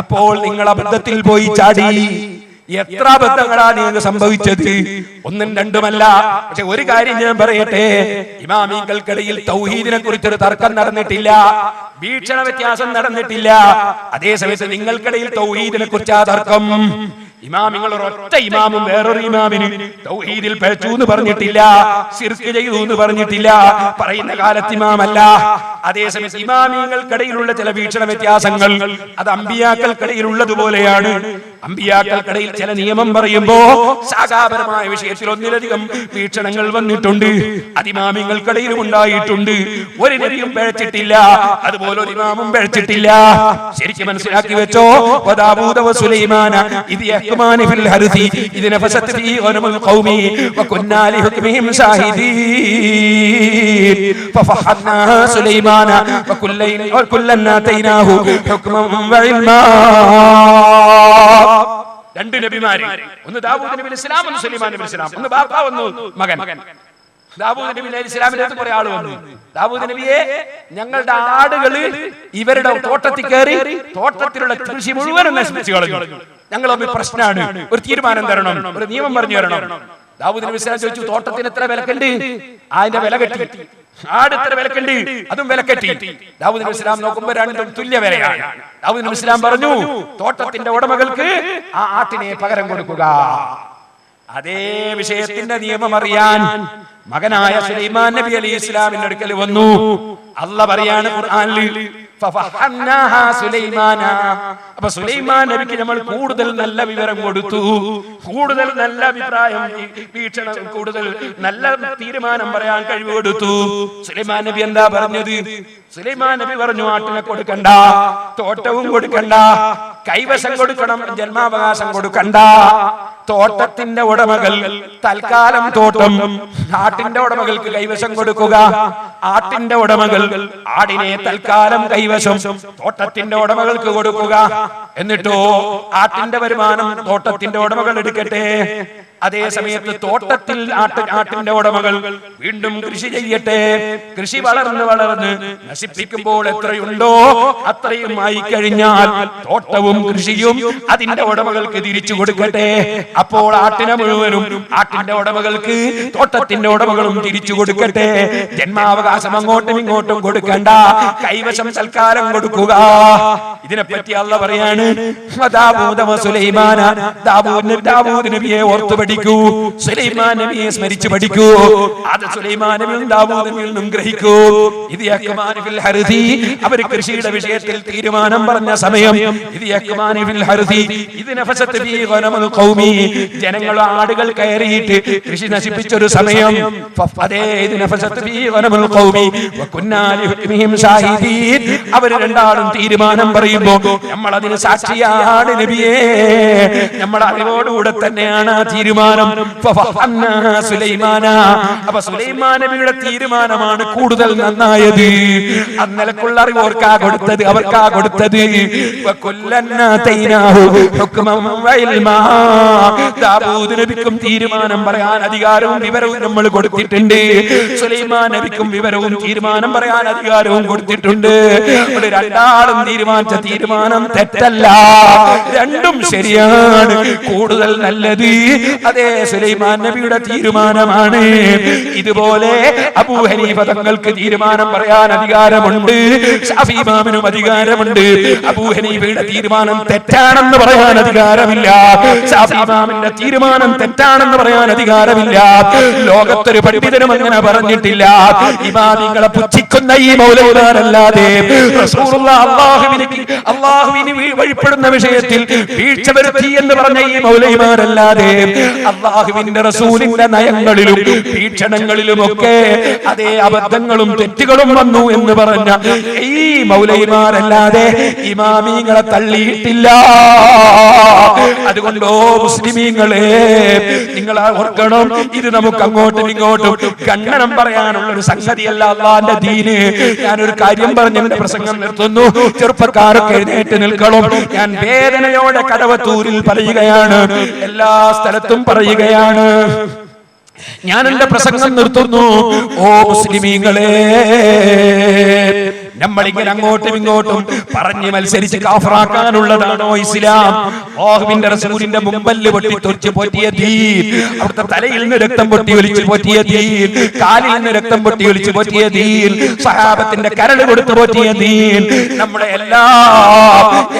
Speaker 2: അപ്പോൾ നിങ്ങൾ അബദ്ധത്തിൽ പോയി ചാടി. എത്ര അബദ്ധങ്ങളാണ് നിങ്ങൾക്ക് സംഭവിച്ചത്? ഒന്നും രണ്ടുമല്ല. പക്ഷെ ഒരു കാര്യം ഞാൻ പറയട്ടെ, ഇമാമികൾക്കിടയിൽ തൗഹീദിനെ കുറിച്ചൊരു തർക്കം നടന്നിട്ടില്ല, വീക്ഷണ വ്യത്യാസം നടന്നിട്ടില്ല. അതേസമയത്ത് നിങ്ങൾക്കിടയിൽ തൗഹീദിനെ കുറിച്ച് ആ തർക്കം. ഇമാമിങ്ങൾ ഒരൊറ്റ ഇമാമും വേറൊരു ഇമാമിന് തൗഹീദിൽ പിഴച്ചു എന്ന് പറഞ്ഞിട്ടില്ല, ശിർക്ക് ചെയ്തു എന്ന് പറഞ്ഞിട്ടില്ല, പറയുന്ന കാലത്ത് ഇമാമല്ല. അതേസമയത്ത് ഇമാമികൾക്കിടയിലുള്ള ചില വീക്ഷണ വ്യത്യാസങ്ങൾ അത് അമ്പിയാക്കൾക്കിടയിലുള്ളതുപോലെയാണ്. അമ്പിയാക്കൾക്കിടയിൽ ചില നിയമം പറയുമ്പോ ശാഖാപരമായ വിഷയത്തിൽ ഒന്നിലധികം വീക്ഷണങ്ങൾ വന്നിട്ടുണ്ട്. അത് ഇമാമികൾക്കിടയിലും ഉണ്ടായിട്ടുണ്ട്. ഒരു നബിയും പിഴച്ചിട്ടില്ല, അതുപോലെ ഒരു ഇമാമും പിഴച്ചിട്ടില്ല. ശരിക്കും മനസ്സിലാക്കി വെച്ചോ. വദാവൂദ വസുലൈമാന ഇത് യഹ്കുമാനി ഫിൽ ഹർസി ഇത് നഫസത് ഫീ ഗനമുൽ ഖൗമി വകുന്നാ ലിഹുക്മിഹിം ഷാഹിദീൻ ഫഫഹദ്നാ സുലൈമാന വകുല്ലൻ ആതൈനാഹു ഹുക്മൻ വഇൽമാ. രണ്ട് നബിമാര്, ഒന്ന് ദാവൂദ് നബി അലൈഹിസ് സലാം, ഒന്ന് സുലൈമാൻ നബി അലൈഹിസ് സലാം. ഒന്ന് ബാപ്പ, ഒന്ന് മകൻ. ദാവൂദ് നബി അലൈഹിസ് സലാമിന്റെ അടുത്ത് കുറെ ആള് വന്നു. ദാവൂദ് നബിയെ, ഞങ്ങളുടെ ആടുകള് ഇവരുടെ തോട്ടത്തിൽ കയറി തോട്ടത്തിലുള്ള കൃഷി മുഴുവനും നശിപ്പിച്ചു കളഞ്ഞു. ഞങ്ങൾ തമ്മിൽ പ്രശ്നമാണ്, ഒരു തീരുമാനം തരണം, ഒരു നിയമം പറഞ്ഞു തരണം. ദാവൂദ് നബി അലൈഹിസ് സലാം ചോദിച്ചു, തോട്ടത്തിന് എത്ര വിലക്കുണ്ട്? അതിന്റെ വില കെട്ടി. ആട് എത്ര വിലക്കുണ്ട്? അതും വിലക്കെട്ടി. ദാവൂദ് നബി അലൈഹിസ് സലാം നോക്കുമ്പോ രണ്ടും തുല്യ വിലയാണ്. ദാവൂദ് നബി അലൈഹിസ് സലാം പറഞ്ഞു, തോട്ടത്തിന്റെ ഉടമകൾക്ക് ആ ആട്ടിനെ പകരം കൊടുക്കുക. അതേ വിഷയത്തിന്റെ നിയമം അറിയാൻ മകനായ സുലൈമാൻ നബി അലൈഹിസ് സലാമിന്റെ അടുക്കൽ വന്നു. അല്ലാഹ് പറയാണ് ഖുർആനിൽ, ഫഫഹന്നാഹാ സുലൈമാന. അപ്പൊ സുലൈമാൻ നബിക്ക് നമ്മൾ കൂടുതൽ നല്ല വിവരം കൊടുത്തു, കൂടുതൽ നല്ല അഭിപ്രായം, വീക്ഷണം, കൂടുതൽ നല്ല തീരുമാനം പറയാൻ കഴിവ് കൊടുത്തു. സുലൈമാൻ നബി എന്താ പറഞ്ഞത്? സുലൈമാൻ നബി പറഞ്ഞു, ആട്ടിനെ കൊടുക്കണ്ട, തോട്ടവും കൊടുക്കണ്ട, കൈവശം കൊടുക്കണം, ജന്മാവകാശം കൊടുക്കണ്ട. തോട്ടത്തിന്റെ ഉടമകൾ തൽക്കാലം തോട്ടം ആട്ടിന്റെ ഉടമകൾക്ക് കൈവശം കൊടുക്കുക. ആട്ടിന്റെ ഉടമകൾ ആടിനെ തൽക്കാലം കൈവശം തോട്ടത്തിന്റെ ഉടമകൾക്ക് കൊടുക്കുക. എന്നിട്ടോ ആട്ടിന്റെ വരുമാനം തോട്ടത്തിന്റെ ഉടമകൾ എടുക്കട്ടെ. അതേ സമയത്ത് തോട്ടത്തിൽ ആട്ടിന്റെ ഉടമകൾ വീണ്ടും കൃഷി ചെയ്യട്ടെ. കൃഷി വളർന്ന് നശിപ്പിക്കുമ്പോൾ എത്രയുണ്ടോ അത്രയും ആയി കഴിഞ്ഞാൽ തോട്ടവും കൃഷിയും അതിന്റെ ഉടമകൾക്ക് തിരിച്ചു കൊടുക്കട്ടെ. അപ്പോൾ ആട്ടിനെ മുഴുവനും ആട്ടിന്റെ ഉടമകൾക്ക് തോട്ടത്തിന്റെ ഉടമകളും തിരിച്ചു കൊടുക്കട്ടെ. ജന്മാവകാശം അങ്ങോട്ടും ഇങ്ങോട്ടും കൊടുക്കണ്ട, കൈവശം തൽക്കാലം കൊടുക്കുക. ഇതിനെപ്പറ്റി അല്ലാഹ് പറയാണ്, ദാവൂദ് നബിയെ ഓർത്തു പഠിക്കൂ, സുലൈമാൻ നബിയെ സ്മരിച്ചു പഠിക്കൂ, അത് സുലൈമാൻ നബിയും ദാവൂദ് നബിയിൽ നിന്നും ഗ്രഹിക്കൂ. ഇത് യഖ്മാൻ ഫിൽ ഹർദി, അവർ കൃഷിയുടെ വിഷയത്തിൽ തീരുമാനം പറഞ്ഞ സമയം, ഇത് യഖ്മാൻ ഫിൽ ഹർദി ഇത് നഫസത്ത് ഫീ ഗനമുൽ ഖൗമി, ജനങ്ങൾ ആടുകൾ കയറിയിട്ട് കൃഷി നശിപ്പിച്ചൊരു സമയം. ഫഫദേ ഇത് നഫസത്ത് ഫീ ഗനമുൽ ഖൗമി വകുന്നാ ലിഹുക്മിഹിം ഷാഹിദീൻ, അവർ രണ്ടാളും തീരുമാനം പറയുമ്പോൾ നമ്മൾ അതിന് സാക്ഷിയാണ് നബിയേ, നമ്മൾ അറിവോടുകൂടെ തന്നെയാണ് ആ തീരുമാനം. അപ്പൊ സുലൈമാൻ നബിയുടെ തീരുമാനമാണ് കൂടുതൽ നന്നായത്. അന്നലക്കുള്ള അറിവ് അവർക്കാ കൊടുത്തത്, അവർക്കാ കൊടുത്തത്. ദാവൂദ് നബിക്കും തീരുമാനം പറയാൻ അധികാരവും വിവരവും നമ്മൾ കൊടുത്തിട്ടുണ്ട്. സുലൈമാൻ നബിക്കും വിവരവും തീരുമാനം പറയാൻ അധികാരവും കൊടുത്തിട്ടുണ്ട്. രണ്ടാളും തീരുമാനിച്ച തീരുമാനം തെറ്റല്ല, രണ്ടും ശരിയാണ്. കൂടുതൽ നല്ലത് അതേ സുലൈമാൻ നബിയുടെ തീരുമാനമാണ്. ഇതുപോലെ അബൂ ഹനീഫ തങ്ങൾക്ക് തീരുമാനം പറയാൻ അധികാരമുണ്ട്, ശാഫി ഇമാമിനും അധികാരമുണ്ട്. അബൂ ഹനീഫയുടെ തീരുമാനം തെറ്റാണെന്ന് പറയാൻ അധികാരമില്ല, ശാഫി ഇമാമിന്റെ തീരുമാനം തെറ്റാണെന്ന് പറയാൻ അധികാരമില്ല. ലോകത്തൊരു പണ്ഡിതനും അങ്ങനെ പറഞ്ഞിട്ടില്ല. ഇമാമിങ്ങളെ പുച്ഛിക്കുന്ന ഈ മൗലവിമാരല്ലാതെ അള്ളാഹുവിന് വഴിപ്പെടുന്ന വിഷയത്തിൽ വീഴ്ച വരുത്തി എന്ന് പറഞ്ഞ ഈ മൗലവിമാരല്ലാതെ അള്ളാഹുവിന്റെ റസൂലിന്റെ നയങ്ങളിലും വീക്ഷണങ്ങളിലുമൊക്കെ അതേ അബദ്ധങ്ങളും തെറ്റുകളും വന്നു എന്ന് പറഞ്ഞ ഈ മൗലവിമാരല്ലാതെ ഇമാമിങ്ങളെ തള്ളിയിട്ടില്ല. അതുകൊണ്ടോ മുസ്ലിമീങ്ങളെ നിങ്ങൾ ഓർക്കണം, ഇത് നമുക്ക് അങ്ങോട്ടും ഇങ്ങോട്ടും ഖണ്ഡനം പറയാനുള്ള ഒരു സംഗതിയല്ല അള്ളാന്റെ ദീന്. ഞാനൊരു കാര്യം പറഞ്ഞ് എന്റെ പ്രസംഗം നിർത്തുന്നു. ചെറുപ്പക്കാരൊക്കെ എഴുന്നേറ്റ് നിൽക്കണം. ഞാൻ വേദനയോടെ കടവത്തൂരിൽ പറയുകയാണ്, എല്ലാ സ്ഥലത്തും പറയുകയാണ്. ഞാൻ എന്റെ പ്രസംഗം നിർത്തുന്നു. ഓ മുസ്ലിമീങ്ങളെ, നമ്മളിങ്ങനെ അങ്ങോട്ടും ഇങ്ങോട്ടും പറഞ്ഞ് മത്സരിച്ച് കാഫറാക്കാനുള്ളതാണോ ഇസ്ലാം? അല്ലാഹുവിന്റെ റസൂലിന്റെ മുമ്പല്ല് പൊട്ടി തൊഴിച്ച് പോറ്റിയ ദീൻ, അവിടുത്തെ തലയിൽ നിന്ന് രക്തം പൊട്ടി ഒലിച്ച് പോറ്റിയ ദീൻ, കാലിൽ നിന്ന് രക്തം പൊട്ടി ഒലിച്ച് പോറ്റിയ ദീൻ, സഹാബത്തിന്റെ കരട് കൊടുത്തു പോറ്റിയ ദീൻ, നമ്മുടെ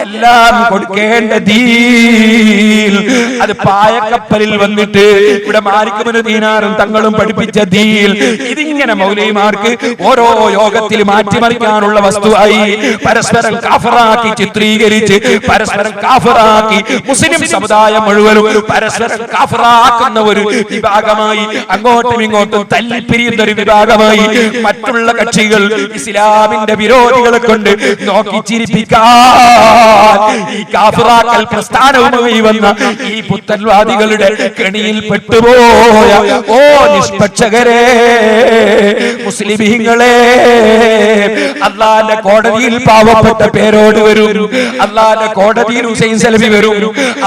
Speaker 2: എല്ലാം കൊടുക്കേണ്ട ദീൻ, അത് പായക്കപ്പലിൽ വന്നിട്ട് ഇവിടെ മാലിക്കുബ്നു ദീനാറും തങ്ങളും പഠിപ്പിച്ച ദീൻ, ഇതിങ്ങനെ മൗലവിമാർക്ക് ഓരോ യോഗത്തിൽ മാറ്റിമറിക്കാനുള്ള വസ്തുവായി പരസ്പരം കാഫറാക്കി ചിത്രീകരിച്ച് പരസ്പരം കാഫറാക്കി മുസ്ലിം സമുദായം മുഴുവനും പരസ്പരം കാഫറാക്കുന്ന ഒരു വിഭാഗമായി, അങ്ങോട്ടും ഇങ്ങോട്ടും തല്ലിപ്പിരിയുന്ന ഒരു വിഭാഗമായി മറ്റുള്ള കക്ഷികൾ ഇസ്ലാമിന്റെ വിരോധികളെ കൊണ്ട് നോക്കി ചിരിപ്പിക്കാൻ ഈ കാഫറാക്കൽ പ്രസ്ഥാനവുമായി വന്ന ഈ പുത്തൻവാദികളുടെ കെണിയിൽ പെട്ടുപോയ ഓ നിഷ്പക്ഷകരെ, മുസ്ലിമീങ്ങളെ, അള്ളാന്റെ കോടതിയിൽ പാവപ്പെട്ട പേരോട് വരും, അള്ളാന്റെ കോടതിയിൽ ഹുസൈൻ സലഫി വരും,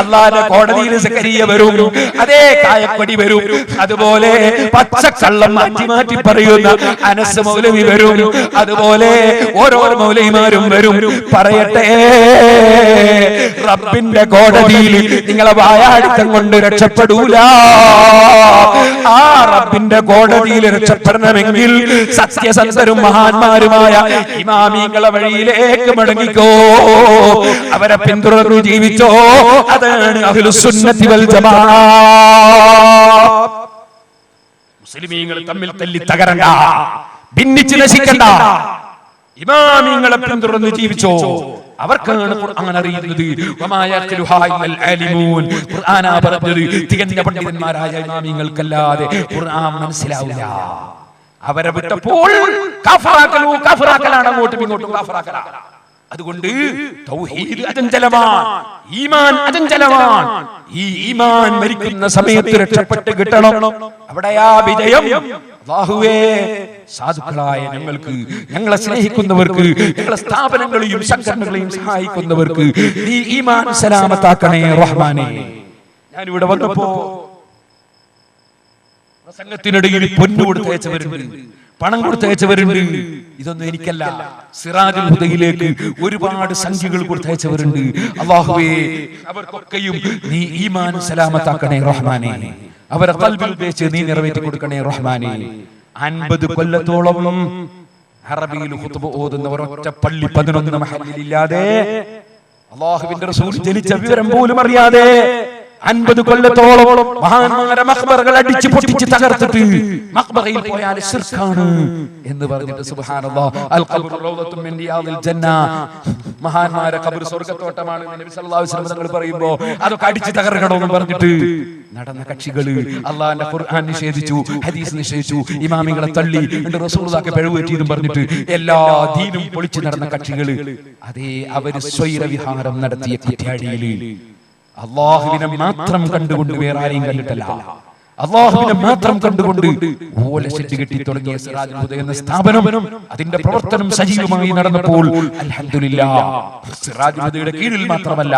Speaker 2: അള്ളാന്റെ കോടതിയിൽ സക്കരിയ വരും, അതേ കായപ്പടി വരും, അതുപോലെ പച്ചക്കള്ളം മാറ്റി മാറ്റി പറയുന്ന അനസ് മൗലവി വരും, അതുപോലെ ഓരോ മൗലവിമാരും വരും. പറയട്ടെ, റബ്ബിന്റെ കോടതിയിൽ നിങ്ങളെ വായാടിത്തം കൊണ്ട് രക്ഷപ്പെടൂല. ആ റബ്ബിന്റെ കോടതിയിൽ രക്ഷപ്പെടണമെങ്കിൽ സത്യസന്ധരും മഹാന്മാരുമായ ഇമാമിങ്ങളെ വഴിയിലേക്ക് മടങ്ങിക്കോ, അവരെ പിന്തുടർന്നു ജീവിച്ചോ. അതാണ് അഹ്ലുസ് സുന്നത്തി വൽ ജമാഅ. മുസ്ലിമീങ്ങൾ തമ്മിൽ തല്ലി തകരണ്ട, ഭിന്നിച്ച് നശിക്കണ്ട, ഇമാമിങ്ങളെ പിന്തുടർന്ന് ജീവിച്ചോ. അവർക്കാണ് ഖുർആൻ അറിയുന്നത്. ഖുർആനാ പറഞ്ഞത് തികഞ്ഞ പണ്ഡിതന്മാരായ ഇമാമിങ്ങൾക്കല്ലാതെ ഖുർആൻ മനസ്സിലാവില്ല. അവരെ വിട്ടപ്പോൾ കാഫറാക്കലാണ്, അങ്ങോട്ടും ഇങ്ങോട്ടും കാഫറാക്കലാണ്. അതുകൊണ്ട് തൗഹീദ് അചഞ്ചലമാണ്, ഈമാൻ അചഞ്ചലമാണ്. ഈ ഈമാൻ മരിക്കുന്ന സമയത്ത് രക്ഷപ്പെട്ട് കിട്ടണം. അവിടെയാ വിജയം. അല്ലാഹുവേ, സാധുക്കളായ ഞങ്ങൾക്ക്, ഞങ്ങളെ സ്നേഹിക്കുന്നവർക്ക്, ഞങ്ങളെ സ്ഥാപനങ്ങളെയും സംഘടനകളെയും സഹായിക്കുന്നവർക്ക് നീ ഈമാൻ സലാമത്താക്കണേ റഹ്മാനേ. ഞാനിവിടെ വന്നപ്പോ പ്രസംഗത്തിനിടയിൽ പൊന്നു കൊടുത്തയച്ചവരുണ്ട്, പണം കൊടുത്തയച്ചവരുണ്ട്. ഇതൊന്നും എനിക്കല്ല, സിറാജുൽ ഹുദയിലേക്ക് ഒരുപാട് സംഖ്യകൾ കൊടുത്തയച്ചവരുണ്ട്. അല്ലാഹുവേ, അവർക്കൊക്കെയും നീ ഈമാൻ സലാമത്താക്കണേ റഹ്മാനേ. അവരെ ഖൽബിൽ ഉദ്ദേശിച്ച് നീ നിറവേറ്റി കൊടുക്കണേ റഹ്മാനേ. 50 കൊല്ലത്തോളം അറബിയിൽ ഖുതുബ ഓതുന്ന ഒരൊറ്റ പള്ളി 11 മഹല്ലിലില്ലാതെ, അല്ലാഹുവിന്റെ റസൂൽ ജനിച്ച വിവരം പോലും അറിയാതെ 50 കൊല്ലത്തോളം മഹാന്മാരെ മഖ്ബറകൾ അടിച്ചു പൊട്ടിച്ച് തകർത്തിട്ട് മഖ്ബറയിൽ പോയാൽ ശിർക്കാണ് എന്ന് പറഞ്ഞിട്ട് സുബ്ഹാനല്ലാഹ്, അൽ ഖബ്റു റൗദത്തുൻ മിൻ റിയാദിൽ ജന്ന, മഹാന്മാരെ ഖബർ സ്വർഗ്ഗത്തോട്ടമാണ് നബി സല്ലല്ലാഹു അലൈഹി വസല്ലം തങ്ങൾ പറയുമ്പോൾ അതൊക്കെ അടിച്ചു തകർക്കണമെന്ന് പറഞ്ഞിട്ട് നടന്ന കക്ഷികൾ അല്ലാഹുവിന്റെ ഖുർആൻ നിഷേധിച്ചു, ഹദീസ് നിഷേധിച്ചു, ഇമാമികളെ തള്ളി, റസൂലുള്ളാഹിക്ക് പിഴവുപറ്റിയെന്നും പറഞ്ഞിട്ട് എല്ലാ ദീനും പൊളിച്ചു നടന്ന കക്ഷികൾ, അതേ അവര് സ്വൈര വിഹാരം നടത്തിയ കുറ്റ്യാടിയിൽ അല്ലാഹുവിനെ മാത്രം കണ്ടുകൊണ്ട് വേറെ ആരെയും കണ്ടിട്ടല്ല, അല്ലാഹുവിനെ മാത്രം കണ്ടുകൊണ്ട് ഓല ഷെഡ് കെട്ടി തുടങ്ങിയ സിറാജുൽ ഹുദ എന്ന സ്ഥാപനം അതിന്റെ പ്രവർത്തനം സജീവമായി നടന്നപ്പോൾ അൽഹംദുലില്ലാഹ്, സിറാജുൽ ഹുദയുടെ കീഴിൽ മാത്രമല്ല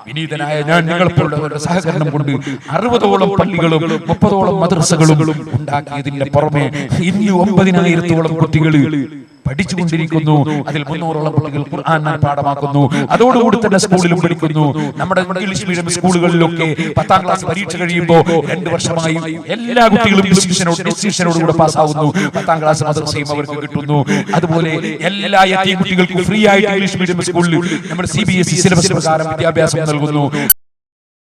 Speaker 2: വിനീതനായ ഞാൻ നിങ്ങളെപ്പോലുള്ളവരുടെ സഹകരണം കൊണ്ട് 60ഓളം പള്ളികളും 30ഓളം മദ്രസകളും ഉണ്ടാക്കിയതിന്റെ പുറമെ ഇന്ന് 9000-ഓളം കുട്ടികൾ പഠിച്ചുകൊണ്ടിരിക്കുന്നു. അതിൽ 300ഓളം കുട്ടികൾ ഖുർആൻ പാഠമാക്കുന്നു. അതോടുകൂടി തന്നെ സ്കൂളിലും പഠിക്കുന്നു. നമ്മുടെ ഇംഗ്ലീഷ് മീഡിയം സ്കൂളുകളിലൊക്കെ 10ാം ക്ലാസ് പരീക്ഷ കഴിയുമ്പോൾ 2 വർഷമായി എല്ലാ കുട്ടികളും ഡിസ്റ്റിങ്ഷനോടുകൂടെ പാസ്സാവുന്നു. 10ാം ക്ലാസ് മദ്രസയും അവർക്ക് കിട്ടുന്നു. അതുപോലെ എല്ലാ യതീം കുട്ടികൾക്കും ഫ്രീ ആയിട്ട് ഇംഗ്ലീഷ് മീഡിയം സ്കൂളിൽ നമ്മുടെ CBSE സിലബസ് പ്രകാരം വിദ്യാഭ്യാസം നൽകുന്നു.